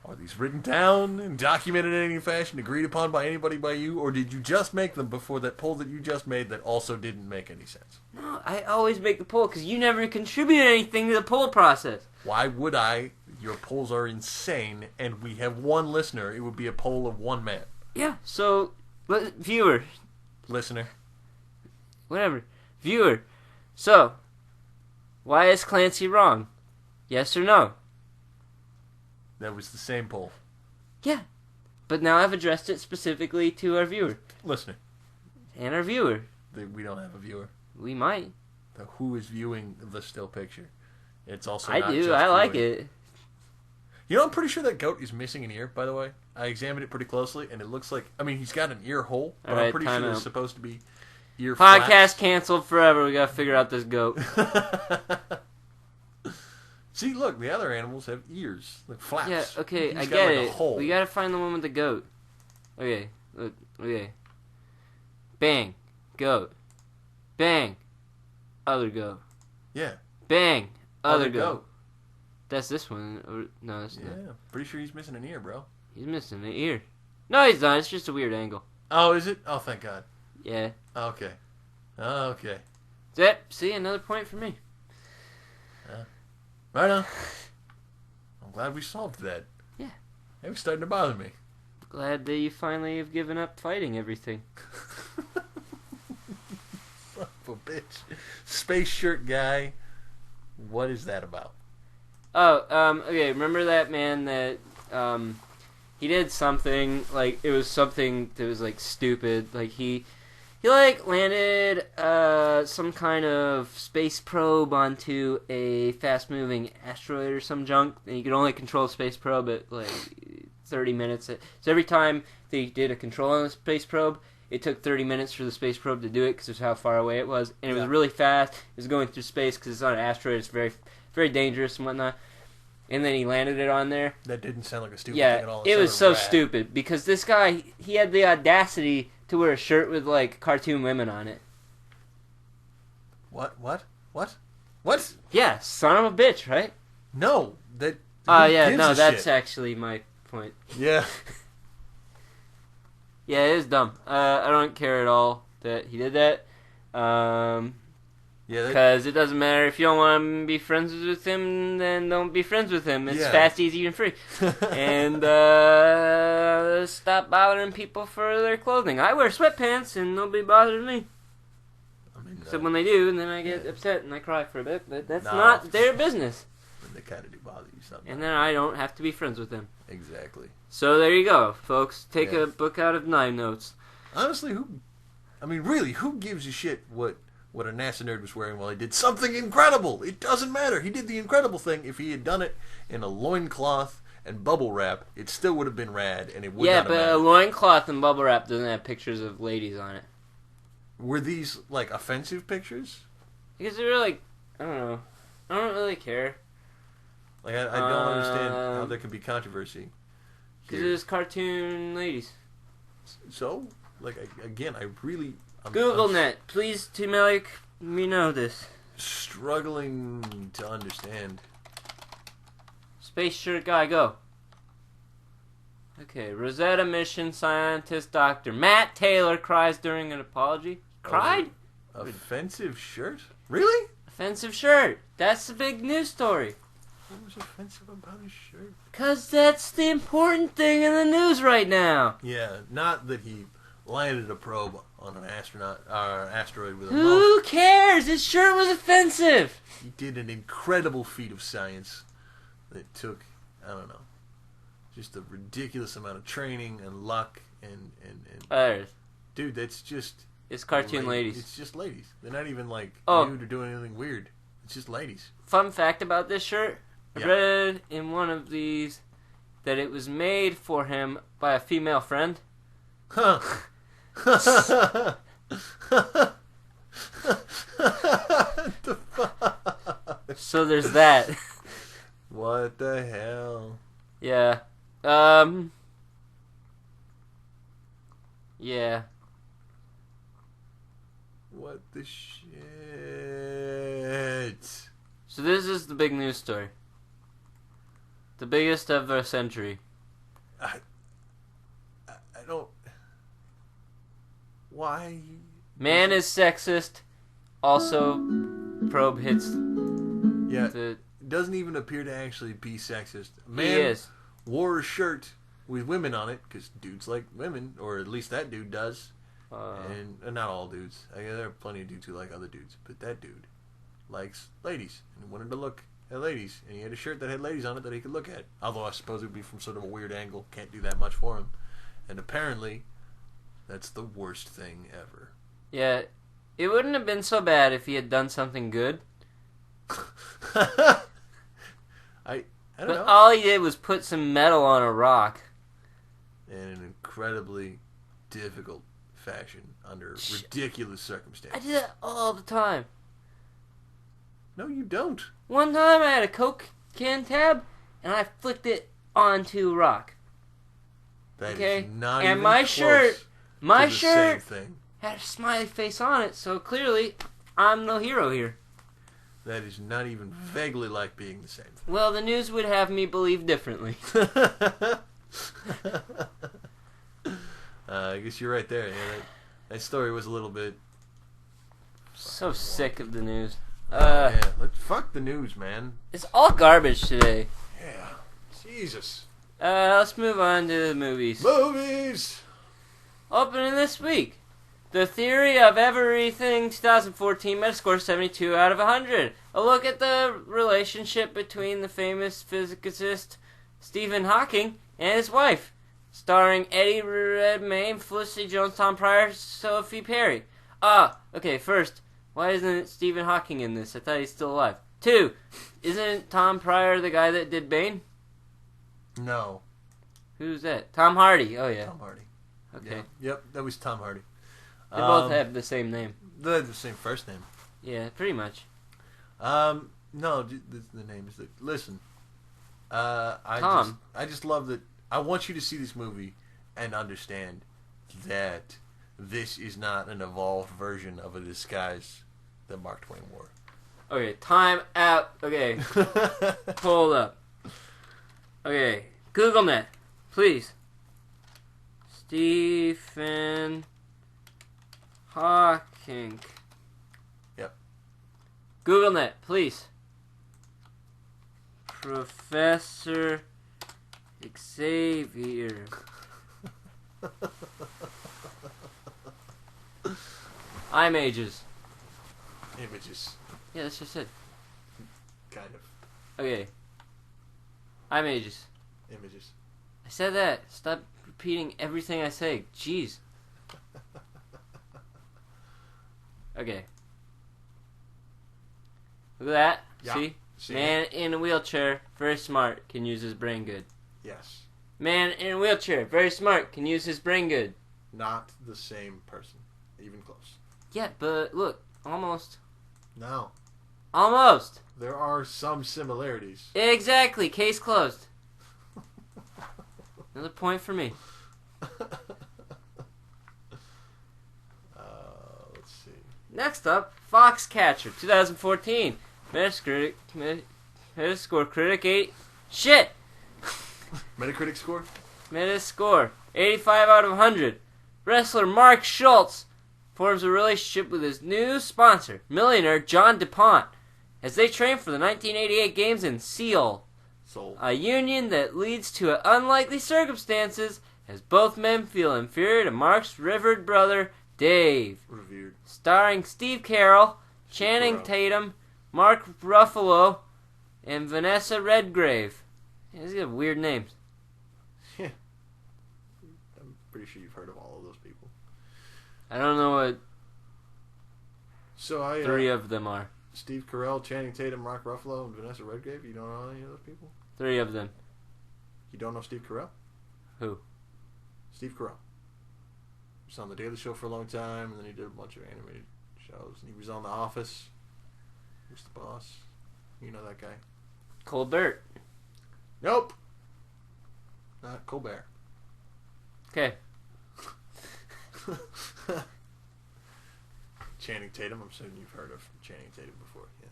A: Are these written down and documented in any fashion, agreed upon by anybody by you, or did you just make them before that poll that you just made that also didn't make any sense?
B: No, I always make the poll because you never contribute anything to the poll process.
A: Why would I? Your polls are insane, and we have one listener. It would be a poll of one man.
B: Yeah, so, viewer,
A: Listener.
B: whatever, viewer. So, why is Clancy wrong? Yes or no?
A: That was the same poll.
B: Yeah, but now I've addressed it specifically to our viewer.
A: Listener.
B: And our viewer.
A: We don't have a viewer.
B: We might.
A: Who is viewing the still picture? It's also
B: I
A: not
B: do,
A: just
B: I like
A: viewing.
B: it.
A: You know, I'm pretty sure that goat is missing an ear, by the way. I examined it pretty closely, and it looks like... I mean, he's got an ear hole, but
B: All right,
A: I'm pretty sure
B: time
A: there's
B: out.
A: supposed to be ear
B: Podcast
A: flaps.
B: canceled forever. We gotta figure out this goat.
A: See, look, the other animals have ears, like flaps.
B: Yeah, okay,
A: He's
B: I
A: got,
B: get
A: like, a
B: it.
A: hole.
B: We gotta find the one with the goat. Okay, look, okay. Bang, goat. Bang, other goat.
A: Yeah.
B: Bang, other goat.
A: goat.
B: That's this one. Or, no, that's
A: Yeah,
B: not.
A: pretty sure he's missing an ear, bro.
B: He's missing an ear. No, he's not. It's just a weird angle.
A: Oh, is it? Oh, thank God.
B: Yeah.
A: Okay. Okay.
B: Yep, see, another point for me.
A: Right on. I'm glad we solved that.
B: Yeah.
A: It was starting to bother me.
B: Glad that you finally have given up fighting everything.
A: Son of a bitch. Space shirt guy. What is that about?
B: Oh, okay, remember that man that, he did something, like, it was something that was, like, stupid. Like, he landed, some kind of space probe onto a fast-moving asteroid or some junk, and you could only control the space probe at, like, 30 minutes. So every time they did a control on the space probe, it took 30 minutes for the space probe to do it because of how far away it was. And it was really fast. It was going through space because it's on an asteroid. It's very, very dangerous and whatnot. And then he landed it on there.
A: That didn't sound like a stupid thing
B: Yeah,
A: at all.
B: it was so stupid because this guy, he had the audacity to wear a shirt with, like, cartoon women on it.
A: What?
B: Yeah, son of a bitch, right?
A: No, that...
B: Oh, yeah, no, that's
A: shit?
B: actually my point.
A: Yeah.
B: Yeah, it is dumb. I don't care at all that he did that. Because it doesn't matter. If you don't want to be friends with him, then don't be friends with him. It's fast, easy, and free. And stop bothering people for their clothing. I wear sweatpants, and nobody bothers me.
A: I mean,
B: Except when they do, and then I get upset and I cry for a bit. But that's not their business.
A: They kind of do bother you sometimes.
B: And then I don't have to be friends with them.
A: Exactly.
B: So there you go, folks. Take a book out of Nine Notes.
A: Honestly, who gives a shit what a NASA nerd was wearing while he did something incredible? It doesn't matter. He did the incredible thing. If he had done it in a loincloth and bubble wrap, it still would have been rad, and it would not have mattered.
B: Yeah, but a loincloth and bubble wrap doesn't have pictures of ladies on it.
A: Were these, like, offensive pictures?
B: Because they were like, I don't know. I don't really care.
A: Like, I don't understand how there can be controversy.
B: Because it was cartoon ladies.
A: So, like, again,
B: GoogleNet, please to make me know this.
A: Struggling to understand.
B: Space shirt guy, go. Okay, Rosetta mission scientist Dr. Matt Taylor cries during an apology. Cried?
A: Offensive shirt? Really?
B: Offensive shirt. That's the big news story.
A: What was offensive about his shirt?
B: Because that's the important thing in the news right now.
A: Yeah, not that he landed a probe on an asteroid with a
B: Who cares? His shirt was offensive.
A: He did an incredible feat of science that took, I don't know, just a ridiculous amount of training and luck and dude, that's just...
B: It's cartoon ladies.
A: It's just ladies. They're not even, like, nude or doing anything weird. It's just ladies.
B: Fun fact about this shirt. I read in one of these that it was made for him by a female friend.
A: Huh. The fuck?
B: So there's that.
A: What the hell?
B: Yeah. Yeah.
A: What the shit?
B: So this is the big news story. The biggest of the century.
A: I don't... Why?
B: Man is sexist. Also, probe hits.
A: Yeah, it doesn't even appear to actually be sexist. Man
B: he is.
A: Wore a shirt with women on it, because dudes like women, or at least that dude does. And not all dudes. There are plenty of dudes who like other dudes, but that dude likes ladies, and he wanted to look at ladies, and he had a shirt that had ladies on it that he could look at. Although I suppose it would be from sort of a weird angle. Can't do that much for him. And apparently, that's the worst thing ever.
B: Yeah, it wouldn't have been so bad if he had done something good.
A: I don't know.
B: All he did was put some metal on a rock.
A: In an incredibly difficult fashion, under ridiculous circumstances.
B: I do that all the time.
A: No, you don't.
B: One time I had a Coke can tab, and I flicked it onto a rock.
A: That is not
B: and
A: even
B: my
A: close
B: shirt,
A: to the same thing.
B: Had a smiley face on it, so clearly I'm no hero here.
A: That is not even vaguely like being the same thing.
B: Well, the news would have me believe differently.
A: I guess you're right there. Yeah, that story was a little bit
B: So sick of the news.
A: Yeah, fuck the news, man.
B: It's all garbage today.
A: Yeah. Jesus.
B: Let's move on to the movies.
A: Movies!
B: Opening this week. The Theory of Everything 2014 Metascore 72 out of 100. A look at the relationship between the famous physicist Stephen Hawking and his wife. Starring Eddie Redmayne, Felicity Jones, Tom Pryor, Sophie Perry. Okay, first, why isn't Stephen Hawking in this? I thought he's still alive. 2, isn't Tom Pryor the guy that did Bane?
A: No.
B: Who's that? Tom Hardy. Oh, yeah.
A: Tom Hardy.
B: Okay.
A: Yeah. Yep, that was Tom Hardy.
B: They both have the same name.
A: They have the same first name.
B: Yeah, pretty much.
A: No, the name is the... Listen.
B: Tom.
A: I just love that... I want you to see this movie and understand that this is not an evolved version of a disguise that Mark Twain wore.
B: Okay, time out. Okay, hold up. Okay, GoogleNet, please. Stephen Hawking.
A: Yep.
B: GoogleNet, please. Professor Xavier. Images.
A: Images.
B: Yeah, that's just it.
A: Kind of.
B: Okay. Images.
A: Images.
B: I said that. Stop repeating everything I say. Jeez. Okay. Look at that.
A: Yeah.
B: See? Man in a wheelchair, very smart, can use his brain good.
A: Yes.
B: Man in a wheelchair, very smart, can use his brain good.
A: Not the same person. Even close.
B: Yeah, but look, almost.
A: No.
B: Almost.
A: There are some similarities.
B: Exactly. Case closed. Another point for me.
A: Let's see.
B: Next up, Foxcatcher, 2014. Metascore critic 8. Shit!
A: Metacritic score?
B: Metascore 85 out of 100. Wrestler Mark Schultz forms a relationship with his new sponsor, millionaire John DuPont, as they train for the 1988 games in Seoul. A union that leads to unlikely circumstances as both men feel inferior to Mark's revered brother, Dave.
A: Revered.
B: Starring Steve Carell, Channing Tatum, Mark Ruffalo, and Vanessa Redgrave. Yeah, these are weird names.
A: Yeah. I'm pretty sure you've heard of all of those people.
B: I don't know what
A: So
B: three of them are.
A: Steve Carell, Channing Tatum, Mark Ruffalo, and Vanessa Redgrave. You don't know any of those people?
B: 3 of them.
A: You don't know Steve Carell?
B: Who?
A: Steve Carell. He was on The Daily Show for a long time, and then he did a bunch of animated shows. And he was on The Office. Who's the boss? You know that guy.
B: Colbert.
A: Nope. Not Colbert.
B: Okay.
A: Channing Tatum. I'm assuming you've heard of Channing Tatum before. Yeah.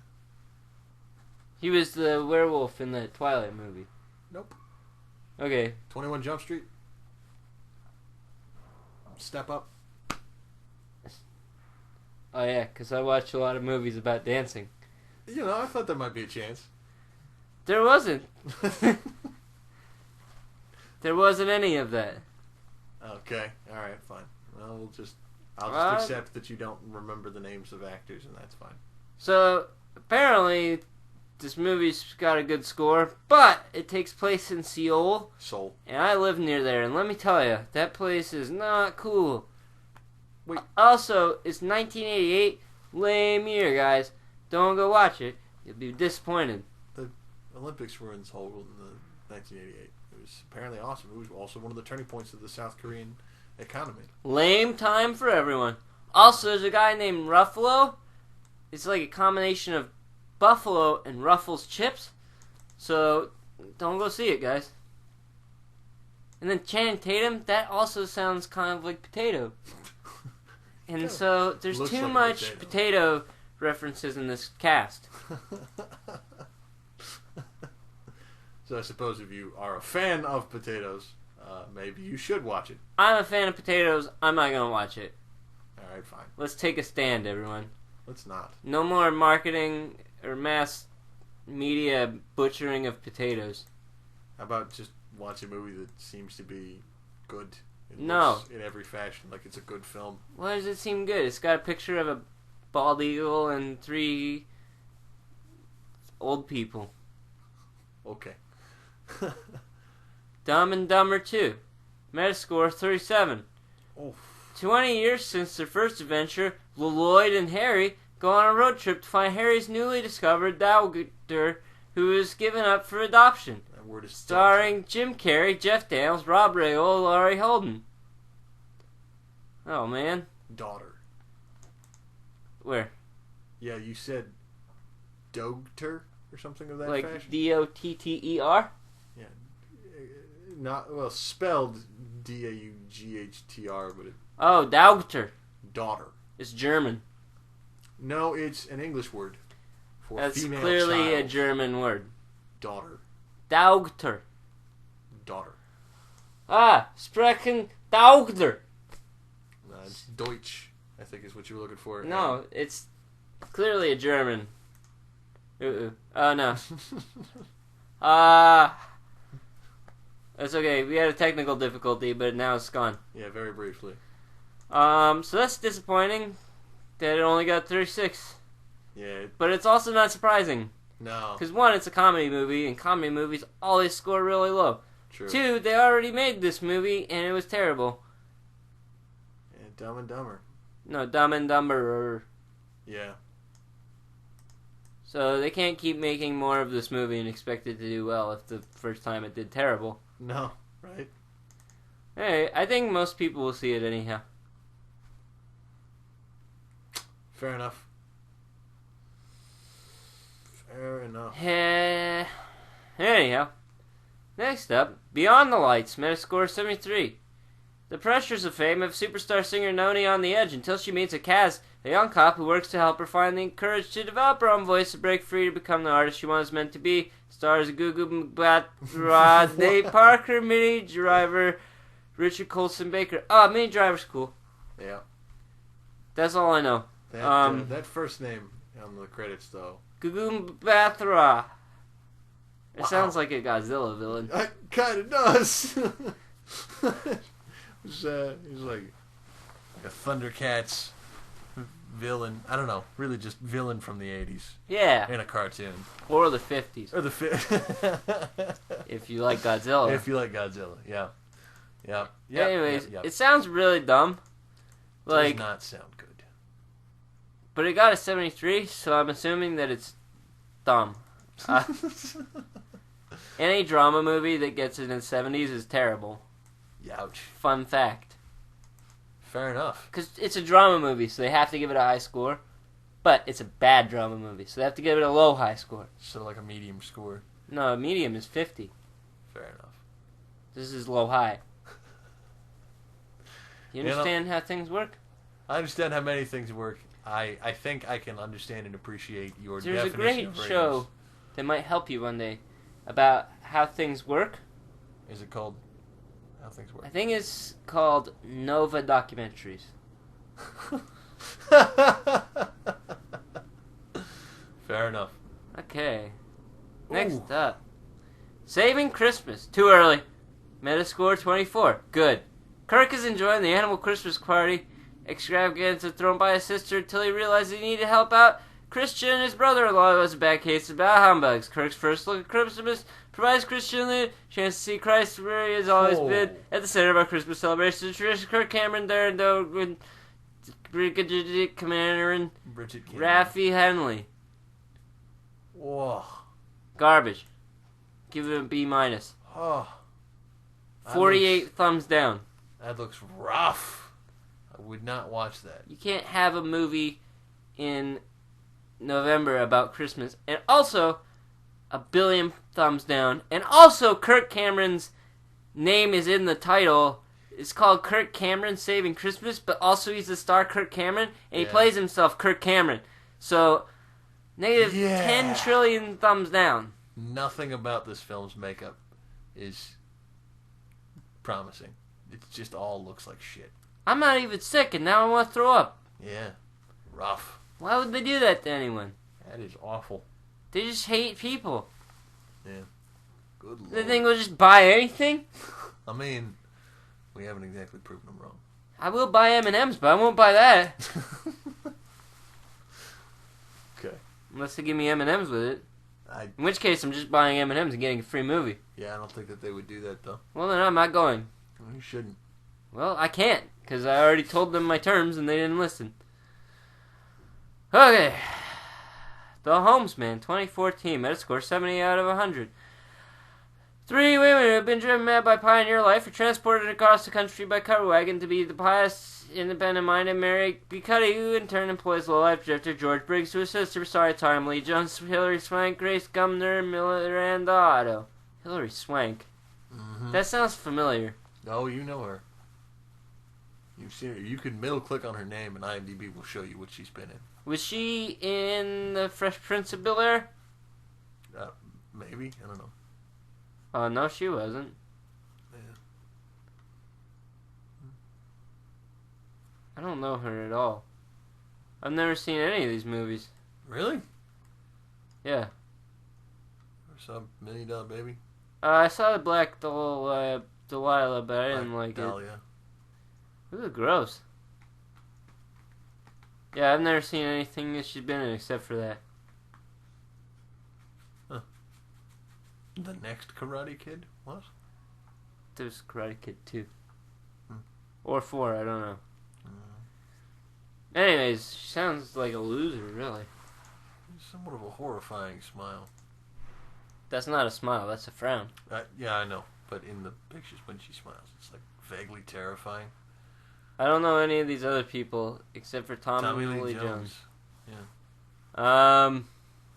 B: He was the werewolf in the Twilight movie.
A: Nope.
B: Okay.
A: 21 Jump Street. Step Up.
B: Oh yeah, because I watch a lot of movies about dancing.
A: You know, I thought there might be a chance.
B: There wasn't. There wasn't any of that.
A: Okay. All right. Fine. Well, I'll just accept that you don't remember the names of actors, and that's fine.
B: So apparently, this movie's got a good score, but it takes place in Seoul.
A: Seoul.
B: And I live near there, and let me tell you, that place is not cool.
A: Wait.
B: Also, it's 1988. Lame year, guys. Don't go watch it. You'll be disappointed.
A: The Olympics were in Seoul in the 1988. It was apparently awesome. It was also one of the turning points of the South Korean economy.
B: Lame time for everyone. Also, there's a guy named Ruffalo. It's like a combination of Buffalo and Ruffles chips. So, don't go see it, guys. And then Channing Tatum, that also sounds kind of like potato. And so, there's too
A: like
B: much potato references in this cast.
A: So I suppose if you are a fan of potatoes, maybe you should watch it.
B: I'm a fan of potatoes. I'm not going to watch it.
A: All right, fine.
B: Let's take a stand, everyone.
A: let's not.
B: No more marketing or mass media butchering of potatoes.
A: How about just watch a movie that seems to be good? It
B: No.
A: looks in every fashion like it's a good film.
B: Why does it seem good? It's got a picture of a bald eagle and 3 old people.
A: Okay.
B: Dumb and Dumber 2. Metascore 37.
A: Oh.
B: 20 years since their first adventure, Lloyd and Harry go on a road trip to find Harry's newly discovered daughter, who is given up for adoption.
A: That word is
B: Starring Jim Carrey, Jeff Daniels, Rob Riggle, Laurie Holden. Oh, man.
A: daughter.
B: Where?
A: Yeah, you said Dogter or something of that
B: Like
A: fashion.
B: Dotter?
A: Yeah, not well spelled Daughtr, but
B: Oh, Daughter.
A: daughter.
B: It's German.
A: No, it's an English word for
B: That's
A: female
B: clearly
A: child.
B: a German word.
A: Daughter.
B: Daughter.
A: Daughter.
B: Ah, sprechen Daughter.
A: It's Deutsch, I think is what you were looking for.
B: No, it's clearly a German. Oh, no. It's okay. We had a technical difficulty, but now it's gone.
A: Yeah, very briefly.
B: So that's disappointing that it only got 36.
A: Yeah,
B: But it's also not surprising.
A: no.
B: Because one, it's a comedy movie, and comedy movies always score really low.
A: True.
B: 2, they already made this movie, and it was terrible.
A: Yeah, Dumb and Dumber.
B: No, Dumb and Dumber.
A: Yeah.
B: So they can't keep making more of this movie and expect it to do well if the first time it did terrible.
A: No, right?
B: Hey, I think most people will see it anyhow.
A: Fair enough. Fair enough.
B: Anyhow, next up, Beyond the Lights, Metascore 73. The pressures of fame have superstar singer Noni on the edge until she meets Kaz, a young cop who works to help her find the courage to develop her own voice to break free to become the artist she once meant to be. Stars Gugu Mbatha, Nate Parker, Minnie Driver, Richard Colson Baker. Minnie Driver's cool.
A: Yeah.
B: That's all I know.
A: That first name on the credits, though.
B: Gugu Mbatha. It
A: Wow.
B: sounds like a Godzilla villain.
A: It kind of does. He's like a Thundercats villain. I don't know. Really just villain from the 80s.
B: Yeah.
A: In a cartoon.
B: Or the 50s.
A: Or the
B: If you like Godzilla.
A: If you like Godzilla, yeah. Yeah.
B: Anyways, it sounds really dumb.
A: Does not sound good.
B: But it got a 73, so I'm assuming that it's dumb. Any drama movie that gets it in the 70s is terrible.
A: Youch.
B: Fun fact.
A: Fair enough.
B: Because it's a drama movie, so they have to give it a high score. But it's a bad drama movie, so they have to give it a low high score.
A: So like a medium score.
B: No, a medium is 50.
A: Fair enough.
B: This is low high. You understand how things work?
A: I understand how many things work. I think I can understand and appreciate your
B: There's a
A: definition
B: great
A: of
B: show
A: ratings.
B: that might help you one day about how things work.
A: Is it called How Things Work?
B: I think it's called Nova Documentaries.
A: Fair enough.
B: Okay. Next up. Saving Christmas. Too early. Metascore 24. Good. Kirk is enjoying the animal Christmas party extravaganza thrown by his sister until he realized he needed help out. Christian, his brother-in-law, was a bad case about humbugs. Kirk's first look at Christmas provides Christian the chance to see Christ where he has always been, at the center of our Christmas celebration. Tradition Kirk Cameron, there and Bridget Cameron, Raffi Henley.
A: Whoa.
B: Garbage. Give it a B minus.
A: Oh.
B: 48 thumbs down.
A: That looks rough. I would not watch that.
B: You can't have a movie in November about Christmas and also a billion thumbs down, and also Kirk Cameron's name is in the title. It's called Kirk Cameron Saving Christmas, but also he's the star Kirk Cameron, and he plays himself Kirk Cameron. So negative 10 trillion thumbs down.
A: Nothing about this film's makeup is promising. It just all looks like shit.
B: I'm not even sick, and now I want to throw up.
A: Yeah. Rough.
B: Why would they do that to anyone?
A: That is awful.
B: They just hate people.
A: Yeah. Good Lord.
B: They think we'll just buy anything?
A: I mean, we haven't exactly proven them wrong.
B: I will buy M&M's, but I won't buy that.
A: Okay.
B: Unless they give me M&M's with it.
A: In
B: which case, I'm just buying M&M's and getting a free movie.
A: Yeah, I don't think that they would do that, though.
B: Well, then I'm not going.
A: Well, you shouldn't.
B: Well, I can't, because I already told them my terms and they didn't listen. Okay. The Homesman, 2014, Metascore 70 out of 100. 3 women who have been driven mad by Pioneer Life are transported across the country by cover wagon to be the pious, independent-minded Mary B. Cuddy, who in turn employs low-life drifter George Briggs to assist her sorry Tom Lee Jones, Hilary Swank, Grace Gumner, Miranda Otto. Hilary Swank.
A: Mm-hmm.
B: That sounds familiar.
A: Oh, you know her. You've seen her. You can middle-click on her name, and IMDb will show you what she's been in.
B: Was she in The Fresh Prince of Bel-Air?
A: Maybe. I don't know.
B: Oh, no, she wasn't.
A: Yeah.
B: I don't know her at all. I've never seen any of these movies.
A: Really?
B: Yeah.
A: Or some $1 Million Baby?
B: I saw the Black Delilah, but I didn't like
A: Dahlia.
B: it. Ooh, gross. Yeah, I've never seen anything that she's been in except for that.
A: Huh. The next Karate Kid? What?
B: There's Karate Kid 2.
A: Hmm.
B: Or 4, I don't know. Anyways, she sounds like a loser, really.
A: Somewhat of a horrifying smile.
B: That's not a smile, that's a frown.
A: Yeah, I know. But in the pictures when she smiles, it's like vaguely terrifying.
B: I don't know any of these other people except for Tommy Lee Jones.
A: Yeah.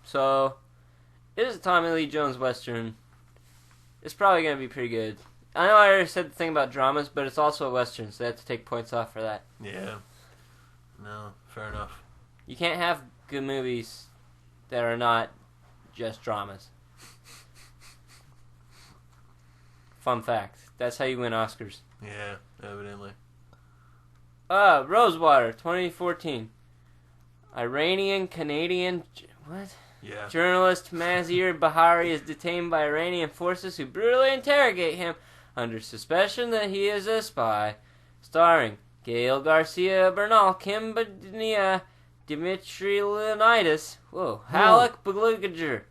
B: So it is a Tommy Lee Jones Western. It's probably going to be pretty good. I know I already said the thing about dramas, but it's also a Western, so they have to take points off for that.
A: Yeah. No, fair enough.
B: You can't have good movies that are not just dramas. Fun fact. That's how you win Oscars.
A: Yeah, evidently.
B: Rosewater, 2014. Iranian-Canadian... What?
A: Yeah.
B: Journalist Mazir Bahari is detained by Iranian forces who brutally interrogate him under suspicion that he is a spy. Starring Gail Garcia Bernal, Kim Bodnia, Dimitri Leonidas, Halleck Blugager,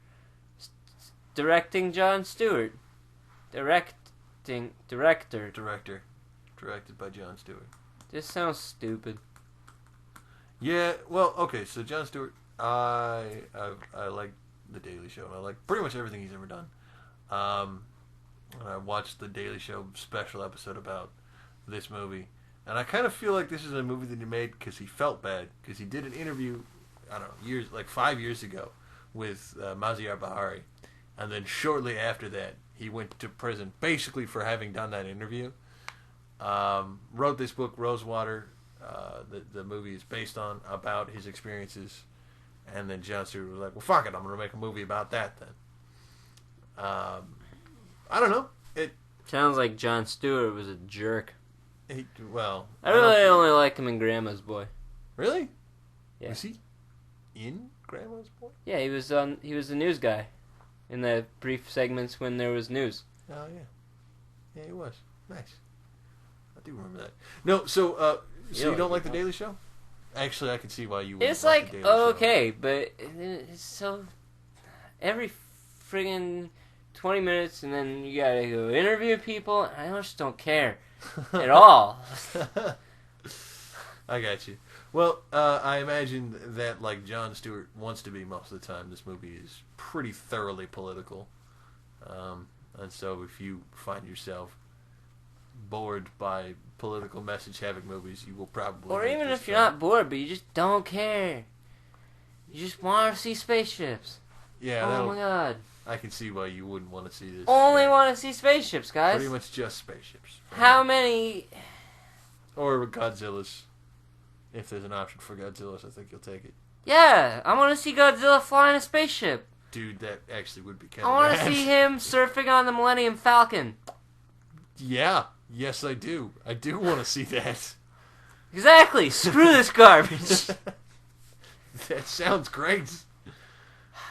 B: directing Jon Stewart. Directed
A: by Jon Stewart.
B: This sounds stupid.
A: Yeah, well, okay, so Jon Stewart, I like The Daily Show, and I like pretty much everything he's ever done. And I watched the Daily Show special episode about this movie, and I kind of feel like this is a movie that he made because he felt bad, because he did an interview, I don't know, 5 years ago with Mazir Bahari, and then shortly after that, he went to prison, basically for having done that interview. Wrote this book, Rosewater, the movie is based on, about his experiences, and then Jon Stewart was like, well, fuck it, I'm going to make a movie about that then. I don't know. It
B: sounds like Jon Stewart was a jerk. I
A: really
B: only like him in Grandma's Boy.
A: Really?
B: Yeah.
A: Was he in Grandma's Boy?
B: Yeah, he was the news guy in the brief segments when there was news.
A: Oh, yeah. Yeah, he was. Nice. I do remember that. No, so you don't like The Daily Show? Actually, I can see why you wouldn't.
B: It's
A: like The Daily Show.
B: Okay, but it's so... Every friggin' 20 minutes, and then you gotta go interview people, and I just don't care at all.
A: I got you. Well, I imagine that, like Jon Stewart wants to be most of the time, this movie is pretty thoroughly political. And so if you find yourself bored by political message-having movies, you will probably...
B: Or even if you're not bored, but you just don't care. You just want to see spaceships.
A: Yeah,
B: oh my god.
A: I can see why you wouldn't want to see this.
B: Only want to see spaceships, guys.
A: Pretty much just spaceships.
B: How many...
A: Or Godzilla's. If there's an option for Godzilla's, I think you'll take it.
B: Yeah, I want to see Godzilla fly in a spaceship.
A: Dude, that actually would be kind of
B: I want to see him surfing on the Millennium Falcon.
A: Yeah. Yes, I do. I do want to see that.
B: Exactly. Screw this garbage.
A: That sounds great.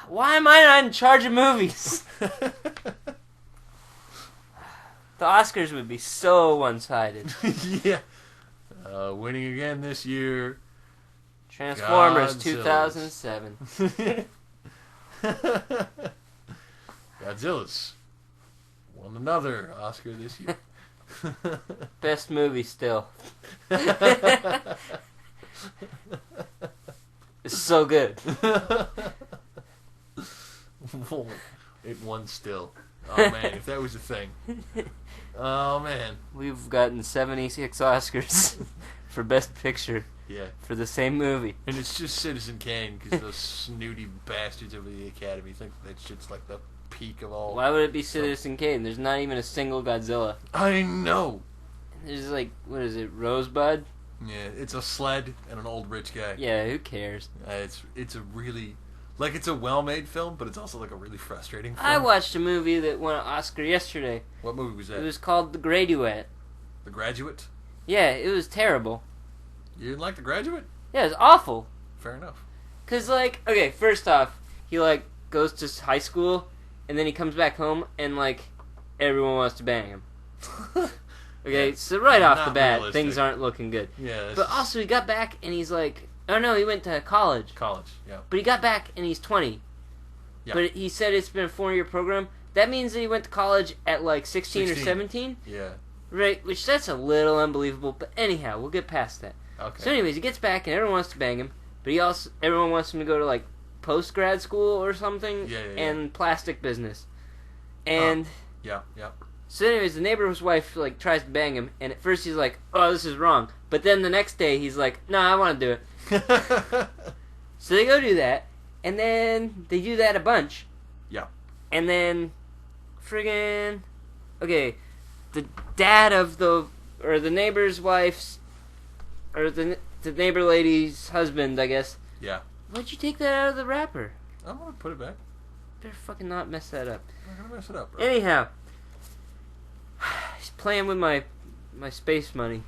B: Why am I not in charge of movies? The Oscars would be so one-sided.
A: Yeah. Winning again this year.
B: Transformers 2007.
A: Godzilla's won another Oscar this year.
B: Best movie still. It's so good.
A: It won still. Oh man, if that was a thing. Oh man.
B: We've gotten 76 Oscars for Best Picture.
A: Yeah.
B: For the same movie.
A: And it's just Citizen Kane because those snooty bastards over the Academy think that shit's like the peak of all.
B: Why would it be Citizen Kane? There's not even a single Godzilla.
A: I know.
B: There's like, what is it, Rosebud?
A: Yeah, it's a sled and an old rich guy.
B: Yeah, who cares?
A: It's a really, like, it's a well-made film, but it's also like a really frustrating film.
B: I watched a movie that won an Oscar yesterday.
A: What movie was that?
B: It was called The Graduate.
A: The Graduate?
B: Yeah, it was terrible.
A: You didn't like The Graduate?
B: Yeah, it was awful.
A: Fair enough.
B: Cause like, okay, first off, he like goes to high school, and then he comes back home, and like, everyone wants to bang him. Okay,
A: Yeah,
B: so right off the bat,
A: realistic.
B: things aren't looking good.
A: Yeah.
B: But also, he got back, and he's like, oh no, he went to college.
A: College, yeah.
B: But he got back, and he's 20.
A: Yeah.
B: But he said it's been a 4-year program. That means that he went to college at like 16 or 17?
A: Yeah.
B: Right, which that's a little unbelievable, but anyhow, we'll get past that.
A: Okay.
B: So anyways, he gets back, and everyone wants to bang him, but everyone wants him to go to like post-grad school or something,
A: Yeah.
B: and plastic business. And...
A: Yeah.
B: So anyways, the neighbor's wife like tries to bang him, and at first he's like, oh, this is wrong. But then the next day he's like, no, I want to do it. So they go do that, and then they do that a bunch.
A: Yeah.
B: And then, friggin', okay, the dad of the neighbor's wife's, or the neighbor lady's husband, I guess.
A: Yeah.
B: Why'd you take that out of the wrapper?
A: I'm gonna put it back.
B: Better fucking not mess that up.
A: I'm gonna mess it up, bro.
B: Anyhow. He's playing with my space money.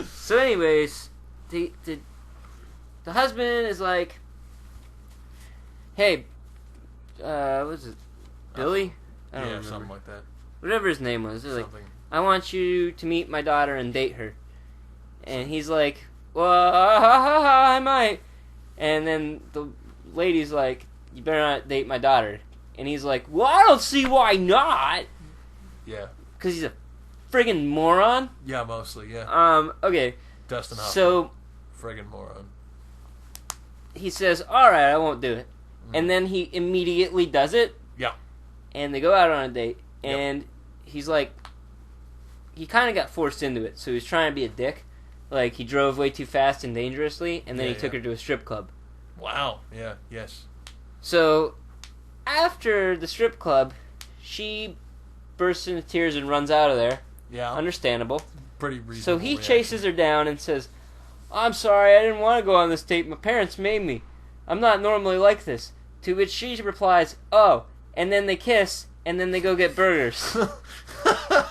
B: So anyways, the husband is like, hey, what is it? Billy? I don't remember.
A: Something like that.
B: Whatever his name was. They're like,
A: Something.
B: I want you to meet my daughter and date her. And he's like, well, I might. And then the lady's like, you better not date my daughter. And he's like, well, I don't see why not.
A: Yeah.
B: Because he's a friggin' moron.
A: Yeah, mostly, yeah.
B: Okay.
A: Dustin Hoffman.
B: So,
A: friggin' moron.
B: he says, alright, I won't do it. And then he immediately does it.
A: Yeah.
B: And they go out on a date. And he's like, he kind of got forced into it. So he was trying to be a dick. Like, he drove way too fast and dangerously. And then he took her to a strip club.
A: Wow. Yeah, yes.
B: So, after the strip club, she bursts into tears and runs out of there.
A: Yeah.
B: Understandable.
A: Pretty reasonable.
B: So he chases her down and says, I'm sorry, I didn't want to go on this date. My parents made me. I'm not normally like this. To which she replies, oh. And then they kiss, and then they go get burgers.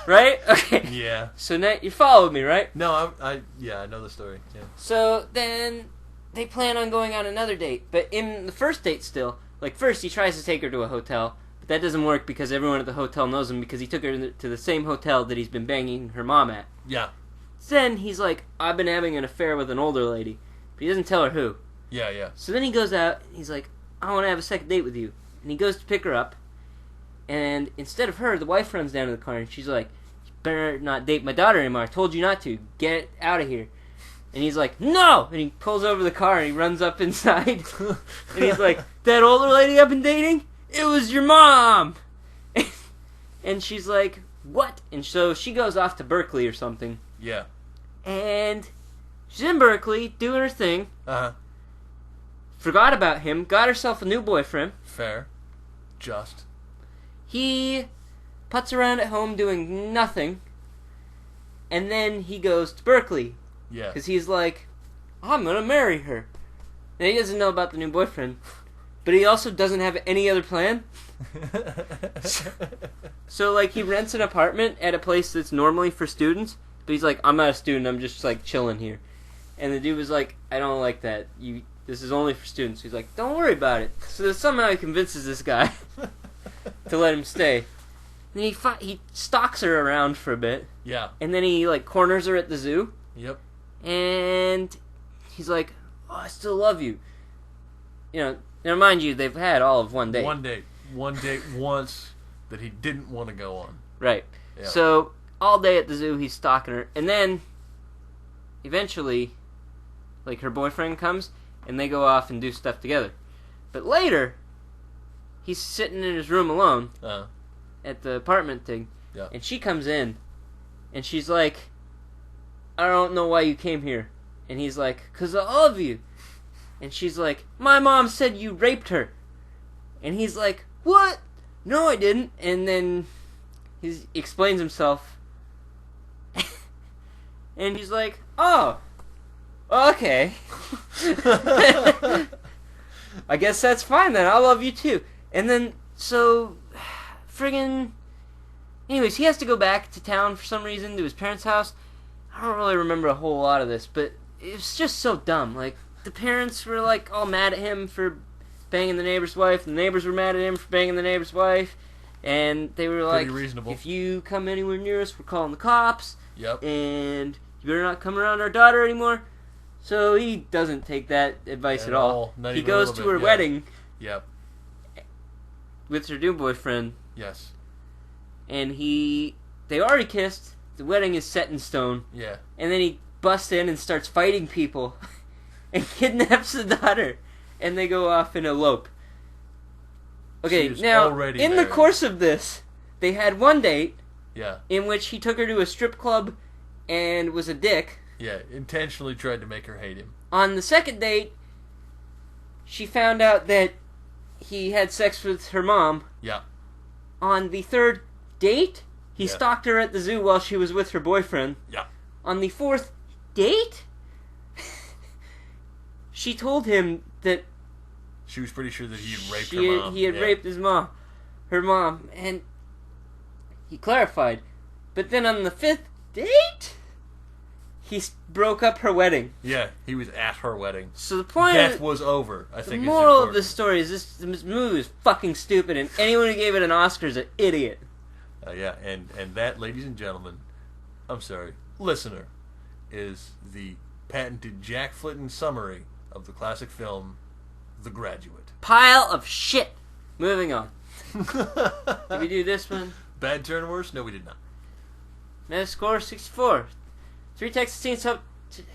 B: Right? Okay.
A: Yeah.
B: So now, you followed me, right?
A: No, I know the story. Yeah.
B: So then they plan on going on another date. But in the first date still, like first he tries to take her to a hotel, but that doesn't work because everyone at the hotel knows him because he took her to the same hotel that he's been banging her mom at.
A: Yeah.
B: Then he's like, I've been having an affair with an older lady. But he doesn't tell her who.
A: Yeah.
B: So then he goes out, and he's like, I want to have a second date with you. And he goes to pick her up, and instead of her, the wife runs down to the car, and she's like, you better not date my daughter anymore. I told you not to. Get out of here. And he's like, no! And he pulls over the car, and he runs up inside. And he's like, that older lady I've been dating? It was your mom! And she's like, what? And so she goes off to Berkeley or something.
A: Yeah.
B: And she's in Berkeley, doing her thing.
A: Uh-huh.
B: Forgot about him, got herself a new boyfriend.
A: Fair. Just.
B: He putts around at home doing nothing. And then he goes to Berkeley.
A: Yeah.
B: Because he's like, I'm going to marry her. And he doesn't know about the new boyfriend. But he also doesn't have any other plan. So, like, he rents an apartment at a place that's normally for students. But he's like, I'm not a student, I'm just, like, chilling here. And the dude was like, I don't like that. This is only for students. He's like, don't worry about it. So somehow he convinces this guy to let him stay. Then he stalks her around for a bit.
A: Yeah.
B: And then he, like, corners her at the zoo.
A: Yep.
B: And he's like, oh, I still love you. You know, now mind you, they've had all of one date.
A: One date once that he didn't want to go on.
B: Right.
A: Yeah.
B: So, all day at the zoo, he's stalking her. And then, eventually, like, her boyfriend comes, and they go off and do stuff together. But later, he's sitting in his room alone at the apartment thing, and she comes in, and she's like, I don't know why you came here. And he's like, 'cause I love you. And she's like, my mom said you raped her. And he's like, what? No, I didn't. And then he explains himself. And he's like, oh, okay. I guess that's fine then. I love you too. And then, so, friggin'... Anyways, he has to go back to town for some reason, to his parents' house. I don't really remember a whole lot of this, but it was just so dumb. Like, the parents were, like, all mad at him for banging the neighbor's wife. The neighbors were mad at him for banging the neighbor's wife. And they were like, if you come anywhere near us, we're calling the cops.
A: Yep.
B: And you better not come around our daughter anymore. So he doesn't take that advice at all. He goes to her wedding.
A: Yep.
B: With her new boyfriend.
A: Yes.
B: And they already kissed. The wedding is set in stone.
A: Yeah. And
B: then he busts in and starts fighting people. And kidnaps the daughter. And they go off and elope. Okay, now, in the course of this, they had one date.
A: Yeah.
B: In which he took her to a strip club and was a dick.
A: Yeah, intentionally tried to make her hate him.
B: On the second date, she found out that he had sex with her mom.
A: Yeah.
B: On the third date, he stalked her at the zoo while she was with her boyfriend.
A: Yeah.
B: On the fourth date, she told him that
A: she was pretty sure that he had raped her mom.
B: He had raped her mom, and he clarified. But then on the fifth date, he broke up her wedding.
A: Yeah, he was at her wedding.
B: So the point
A: death was over. I think
B: the moral of the story is this movie is fucking stupid, and anyone who gave it an Oscar is an idiot.
A: Yeah, and that, ladies and gentlemen, I'm sorry, listener, is the patented Jack Flitton summary of the classic film, The Graduate.
B: Pile of shit. Moving on. Did we do this one?
A: Bad turn worse? No, we did not.
B: Metascore 64. 3 Texas teens hope.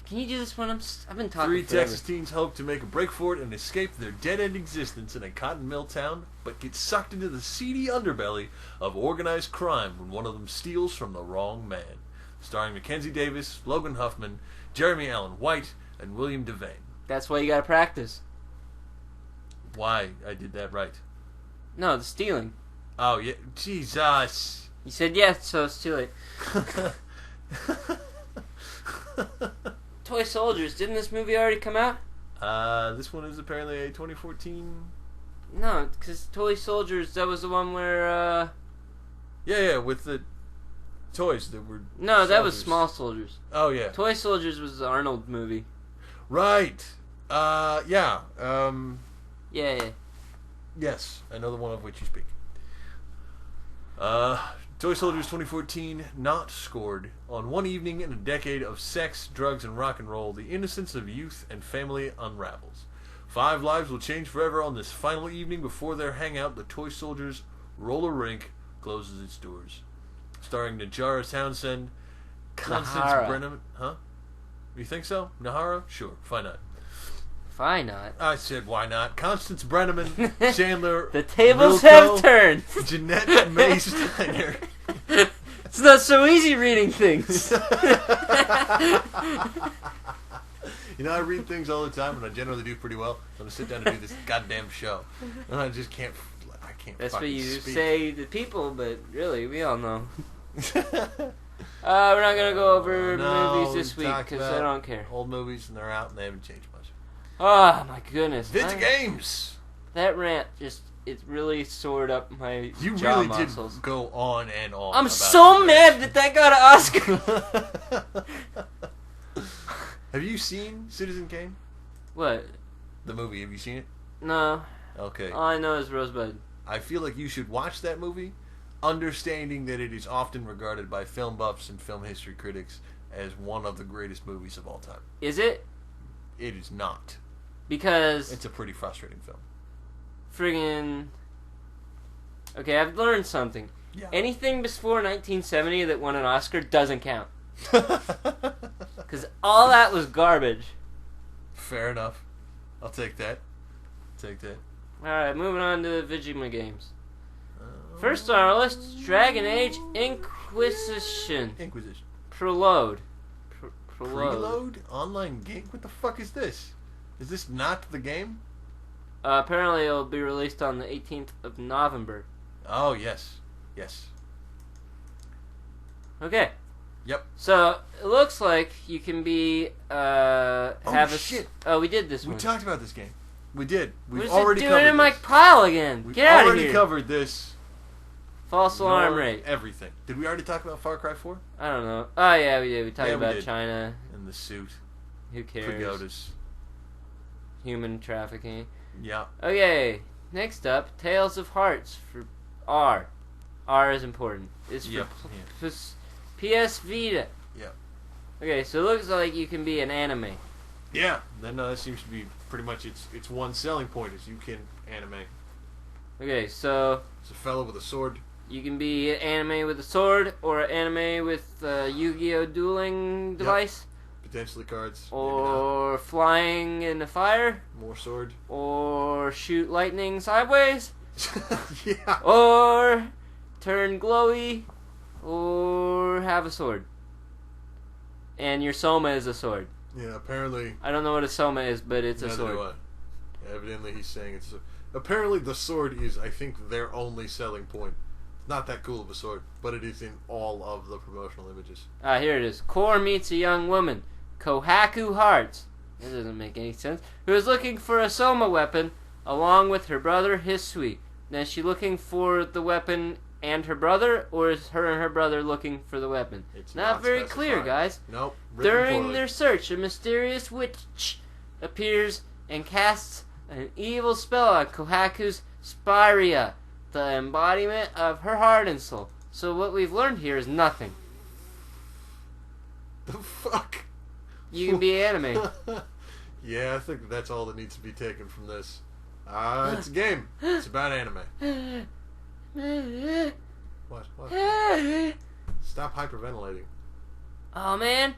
B: Can you do this one? I've been talking.
A: 3 Texas teens hope to make a break for it and escape their dead-end existence in a cotton mill town, but get sucked into the seedy underbelly of organized crime when one of them steals from the wrong man. Starring Mackenzie Davis, Logan Huffman, Jeremy Allen White, and William Devane.
B: That's why you gotta practice.
A: Why? I did that right.
B: No, the stealing.
A: Oh, yeah. Jesus.
B: You said yes, so it's too late. Toy Soldiers. Didn't this movie already come out?
A: This one is apparently a 2014...
B: No, because Toy Soldiers, that was the one where,
A: Yeah, with the toys that were...
B: No, soldiers. That was Small Soldiers.
A: Oh, yeah.
B: Toy Soldiers was the Arnold movie.
A: Right. Yeah.
B: Yeah.
A: Yes, I know the one of which you speak. Toy Soldiers 2014 not scored. On one evening in a decade of sex, drugs, and rock and roll, the innocence of youth and family unravels. 5 lives will change forever on this final evening before their hangout, the Toy Soldiers roller rink closes its doors. Starring Najara Townsend, Constance Brenneman. Huh? You think so? Nahara? Sure, why not?
B: Why not?
A: I said, why not? Constance Brenneman, Chandler.
B: The tables have turned.
A: Jeanette May Steiner.
B: It's not so easy reading things.
A: You know, I read things all the time, and I generally do pretty well. So I'm going to sit down and do this goddamn show. And I just can't. I can't.
B: That's what you
A: speak.
B: say to people, but really, we all know. We're not going to go over movies this week because I don't care.
A: Old movies, and they're out, and they haven't changed much.
B: Oh, my goodness.
A: Video games!
B: That rant it really soared up my
A: You
B: jaw
A: really
B: muscles.
A: did go on and on.
B: I'm so mad that got an Oscar.
A: Have you seen Citizen Kane?
B: What?
A: The movie. Have you seen it?
B: No.
A: Okay.
B: All I know is Rosebud.
A: I feel like you should watch that movie, understanding that it is often regarded by film buffs and film history critics as one of the greatest movies of all time.
B: Is it?
A: It is not.
B: Because...
A: It's a pretty frustrating film.
B: Friggin'... Okay, I've learned something.
A: Yeah.
B: Anything before 1970 that won an Oscar doesn't count. Because all that was garbage.
A: Fair enough. I'll take that.
B: Alright, moving on to the Vigima games. First on our list, Dragon Age Inquisition. Preload.
A: Preload? Online game? What the fuck is this? Is this not the game?
B: Apparently it'll be released on the 18th of November.
A: Oh, yes.
B: Okay.
A: Yep.
B: So, it looks like you can be,
A: shit.
B: Oh, we did this one.
A: We talked about this game. We did. We've
B: What
A: already
B: is it
A: covered
B: doing in my
A: this.
B: pile again?
A: We've
B: Get out of
A: already
B: here.
A: covered this.
B: False alarm rate.
A: Everything. Did we already talk about Far Cry 4?
B: I don't know. Oh, yeah, we did. We talked about
A: did.
B: China.
A: And the suit.
B: Who cares?
A: Pagodas.
B: Human trafficking.
A: Yeah.
B: Okay, next up, Tales of Hearts for R. R is important. It's for PS Vita.
A: Yeah.
B: Okay, so it looks like you can be an anime.
A: Yeah. Then that seems to be pretty much its one selling point is you can anime.
B: Okay, so
A: It's a fellow with a sword.
B: you can be an anime with a sword or an anime with a Yu-Gi-Oh dueling device.
A: Potentially cards.
B: Or flying in a fire.
A: More sword.
B: Or shoot lightning sideways.
A: Yeah.
B: Or turn glowy. Or have a sword. And your soma is a sword.
A: Yeah, apparently.
B: I don't know what a soma is, but it's a sword.
A: Do I. Evidently he's saying it's apparently the sword is, I think, their only selling point. It's not that cool of a sword, but it is in all of the promotional images.
B: Here it is. Core meets a young woman. Kohaku Hearts. That doesn't make any sense. Who is looking for a soma weapon along with her brother Hisui. Now, is she looking for the weapon and her brother, or is her and her brother looking for the weapon?
A: It's
B: not very
A: specified.
B: clear, guys.
A: Nope.
B: During
A: poorly.
B: their search, a mysterious witch appears and casts an evil spell on Kohaku's Spiria, the embodiment of her heart and soul. So what we've learned here is nothing.
A: The fuck?
B: You can be anime.
A: Yeah, I think that's all that needs to be taken from this. It's a game. It's about anime. What? Stop hyperventilating.
B: Oh man,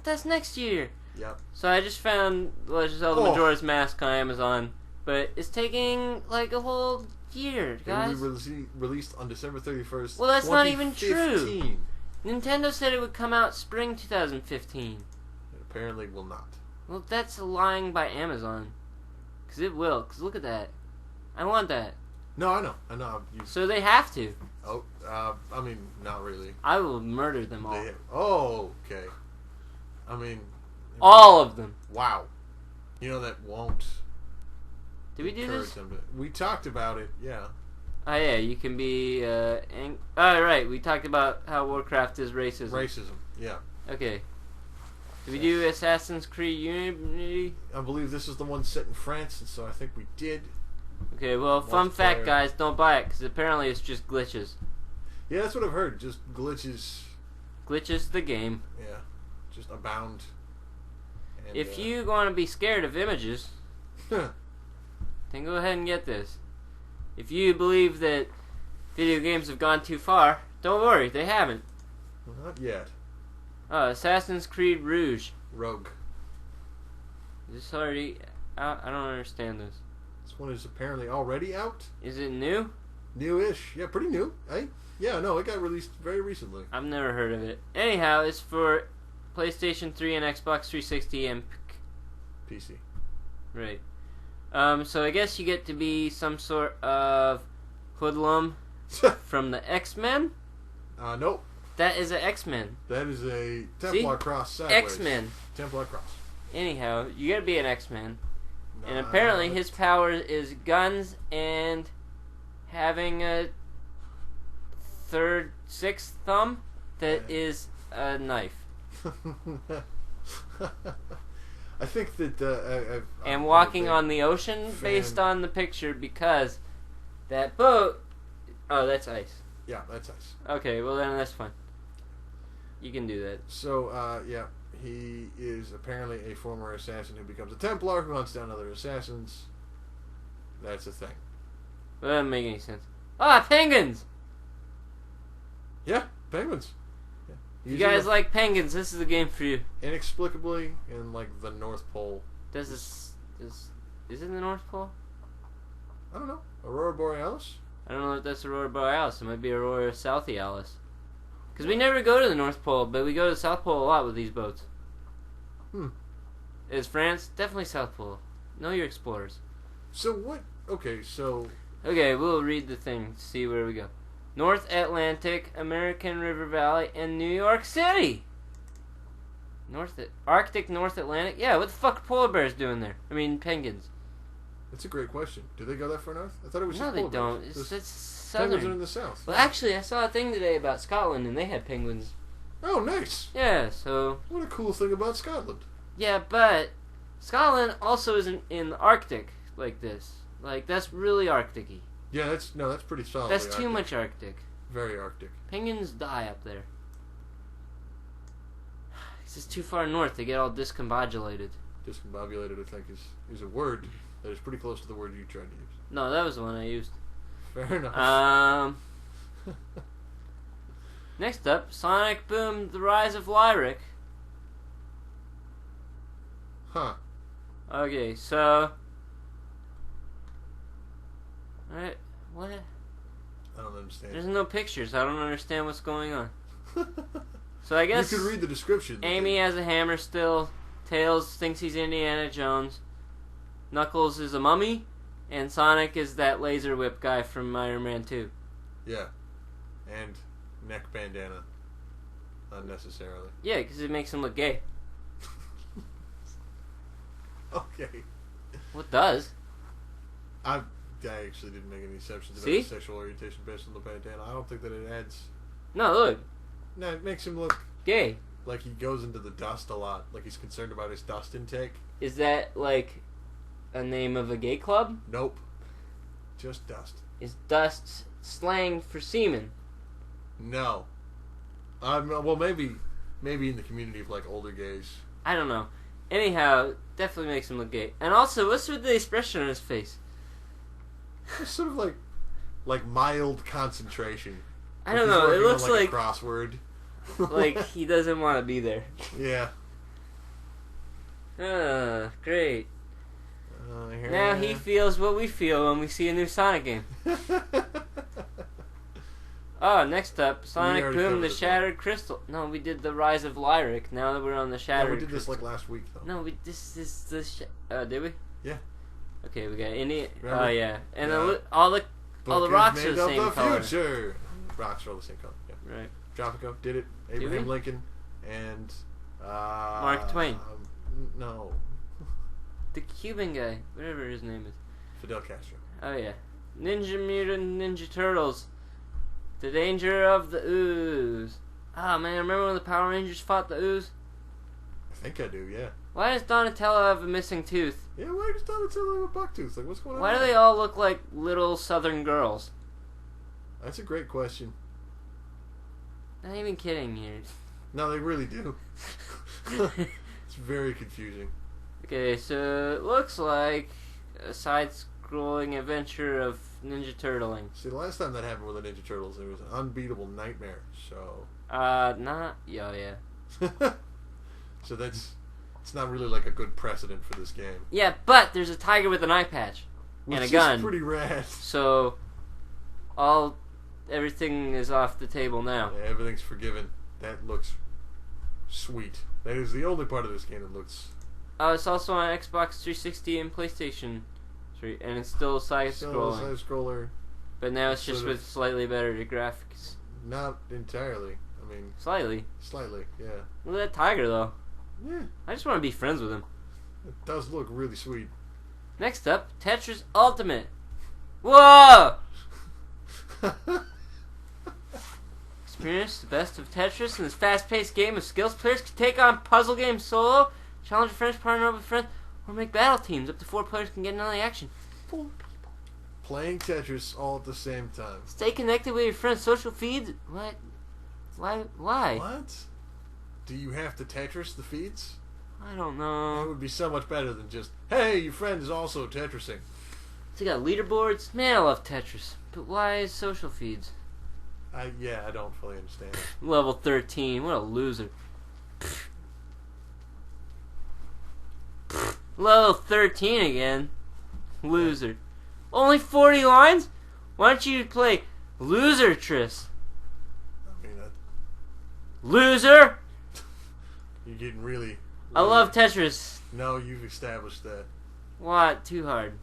B: that's next year.
A: Yep.
B: So I just found Legend of Zelda Majora's Mask on Amazon, but it's taking like a whole year, guys.
A: It will be released on December 31st.
B: Well, that's not even true.
A: 2015.
B: Nintendo said it would come out spring 2015.
A: It apparently will not.
B: Well, that's lying by Amazon. Because it will. Because look at that. I want that.
A: No, I know.
B: So they have to.
A: Oh, I mean, not really.
B: I will murder them all.
A: Okay. I mean...
B: All of them.
A: Wow. You know that won't...
B: Did we do this?
A: We talked about it, yeah.
B: Oh yeah, you can be... right, we talked about how Warcraft is racism.
A: Racism, yeah.
B: Okay. Did we do Assassin's Creed Unity?
A: I believe this is the one set in France, and so I think we did.
B: Okay, well, fun fact, guys, don't buy it, because apparently it's just glitches.
A: Yeah, that's what I've heard, just glitches.
B: Glitches the game.
A: Yeah, just abound. And,
B: if you want to be scared of images, then go ahead and get this. If you believe that video games have gone too far, don't worry, they haven't.
A: Not yet.
B: Assassin's Creed Rouge.
A: Rogue.
B: Is this already out? I don't understand this.
A: This one is apparently already out.
B: Is it new?
A: Newish. Yeah, pretty new. Hey? Yeah, no, it got released very recently.
B: I've never heard of it. Anyhow, it's for PlayStation 3 and Xbox 360 and
A: PC.
B: Right. So I guess you get to be some sort of hoodlum from the X-Men?
A: Nope.
B: That is an X-Men.
A: That is a Templar Cross sideways.
B: X-Men.
A: Templar Cross.
B: Anyhow, you gotta be an X-Men. And apparently his power is guns and having a sixth thumb that is a knife.
A: I think that
B: and walking on the ocean based on the picture because that boat. Oh, that's ice.
A: Yeah, that's ice.
B: Okay, well then that's fine. You can do that.
A: So, yeah, he is apparently a former assassin who becomes a Templar who hunts down other assassins. That's a thing.
B: That doesn't make any sense. Ah, penguins!
A: Yeah, penguins. Yeah.
B: If you guys like penguins, this is the game for you.
A: Inexplicably, in, like, the North Pole.
B: Is it the North Pole?
A: I don't know. Aurora Borealis?
B: I don't know if that's Aurora Borealis. It might be Aurora Southiolis. Because we never go to the North Pole, but we go to the South Pole a lot with these boats. Is France? Definitely South Pole. Know your explorers.
A: So what? Okay, so...
B: Okay, we'll read the thing, see where we go. North Atlantic, American River Valley, and New York City! Arctic, North Atlantic? Yeah, what the fuck are polar bears doing there? I mean, penguins.
A: That's a great question. Do they go that far north? I thought it was
B: No,
A: just
B: they
A: polar
B: don't.
A: bears.
B: It's southern.
A: Penguins are in the south.
B: Well, actually, I saw a thing today about Scotland, and they had penguins.
A: Oh, nice.
B: Yeah, so...
A: What a cool thing about Scotland.
B: Yeah, but Scotland also isn't in the Arctic like this. Like, that's really Arctic-y.
A: Yeah, that's pretty solid.
B: That's too much Arctic.
A: Very Arctic.
B: Penguins die up there. It's just too far north. They get all discombobulated.
A: Discombobulated, I think, is a word that is pretty close to the word you tried to use.
B: No, that was the one I used.
A: Fair enough.
B: Next up, Sonic Boom: The Rise of Lyric.
A: Huh.
B: Okay, so... Alright, what?
A: I don't understand.
B: There's no pictures. I don't understand what's going on. So I guess...
A: You could read the description.
B: Amy has a hammer still. Tails thinks he's Indiana Jones. Knuckles is a mummy. And Sonic is that laser whip guy from Iron Man 2.
A: Yeah. And neck bandana. Unnecessarily.
B: Yeah, because it makes him look gay.
A: Okay.
B: What does?
A: I actually didn't make any exceptions about his sexual orientation based on the bandana. I don't think that it adds...
B: No, look.
A: No, it makes him look...
B: Gay.
A: Like he goes into the dust a lot. Like he's concerned about his dust intake.
B: Is that, like, a name of a gay club?
A: Nope. Just dust.
B: Is dust slang for semen?
A: No. Well, maybe in the community of, like, older gays.
B: I don't know. Anyhow, definitely makes him look gay. And also, what's with the expression on his face?
A: It's sort of like mild concentration.
B: I don't know. It looks
A: on,
B: like
A: a crossword.
B: Like he doesn't want to be there.
A: Yeah.
B: Great. Now he feels what we feel when we see a new Sonic game. Next up, Sonic Boom: The Shattered Crystal. No, we did the Rise of Lyric. Now that we're on the Shattered
A: we did
B: Crystal.
A: this like last week though.
B: No, did we?
A: Yeah.
B: Okay, we got Indian.
A: Remember?
B: Oh yeah, and all the rocks are the same color.
A: Future. Rocks are all the same color. Yeah.
B: Right.
A: Tropico did it. Abraham Lincoln and
B: Mark Twain.
A: No.
B: The Cuban guy, whatever his name is.
A: Fidel Castro.
B: Oh yeah. Ninja Mutant Ninja Turtles. The Danger of the Ooze. Oh man, remember when the Power Rangers fought the Ooze?
A: I think I do, yeah.
B: Why does Donatello have a missing tooth?
A: Yeah, why does Donatello have a buck tooth? Like, what's going on?
B: Why do they all look like little southern girls?
A: That's a great question.
B: Not even kidding here.
A: No, they really do. It's very confusing.
B: Okay, so it looks like a side-scrolling adventure of Ninja Turtling.
A: See, the last time that happened with the Ninja Turtles, it was an unbeatable nightmare, so...
B: Yeah.
A: So it's not really like a good precedent for this game.
B: Yeah, but there's a tiger with an eye patch.
A: Which
B: and a gun.
A: Is pretty rad.
B: So, everything is off the table now.
A: Yeah, everything's forgiven. That looks sweet. That is the only part of this game that looks...
B: It's also on Xbox 360 and PlayStation 3, and it's still side-scrolling.
A: Still a side-scroller.
B: But now it's just with slightly better graphics.
A: Not entirely. I mean...
B: Slightly,
A: yeah.
B: Look at that tiger, though.
A: Yeah.
B: I just want to be friends with him.
A: It does look really sweet.
B: Next up, Tetris Ultimate. Whoa! experience the best of Tetris in this fast-paced game of skills. Players can take on puzzle games solo, challenge a friend, partner up with friends, or make battle teams. Up to 4 players can get in on the action. 4 people.
A: Playing Tetris all at the same time.
B: Stay connected with your friends' social feeds. What? Why?
A: What? Do you have to Tetris the feeds?
B: I don't
A: That
B: know.
A: would be so much better than just, hey, your friend is also Tetrising.
B: So you got leaderboards. Man, I love Tetris. But why social feeds?
A: I don't fully understand it.
B: Level 13. What a loser. Level 13 again. Loser. Only 40 lines? Why don't you play Loser Tris?
A: I mean,
B: Loser!
A: you're getting really...
B: I love Tetris.
A: No, you've established that.
B: What? Too hard.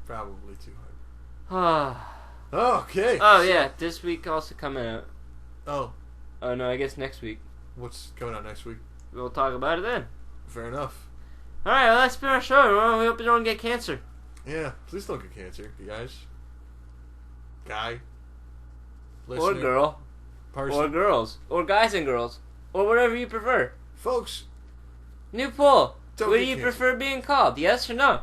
A: Probably too
B: Oh,
A: hard. Okay.
B: yeah. This week also coming out.
A: Oh,
B: Oh, no, I guess next week.
A: what's coming out next week?
B: We'll talk about it then.
A: Fair enough.
B: Alright, well, that's been our show. Well, we hope you don't get cancer.
A: Yeah, please don't get cancer, you guys. Guy.
B: Or
A: Listener,
B: girl.
A: person.
B: Or girls. Or guys and girls. Or whatever you prefer.
A: Folks,
B: New poll.
A: Don't
B: What
A: get
B: do you
A: cancer.
B: prefer being called? Yes or no?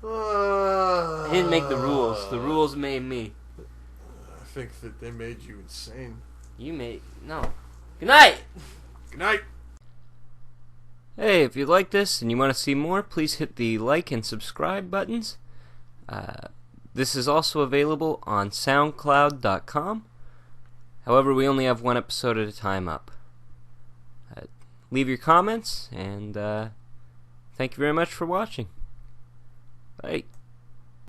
B: I didn't make the rules. The rules made me.
A: I think that they made you insane.
B: You made... No. Good night!
A: Good night.
B: Hey, if you like this and you want to see more, please hit the like and subscribe buttons. This is also available on SoundCloud.com. However, we only have 1 episode at a time up. Leave your comments, and thank you very much for watching. Bye.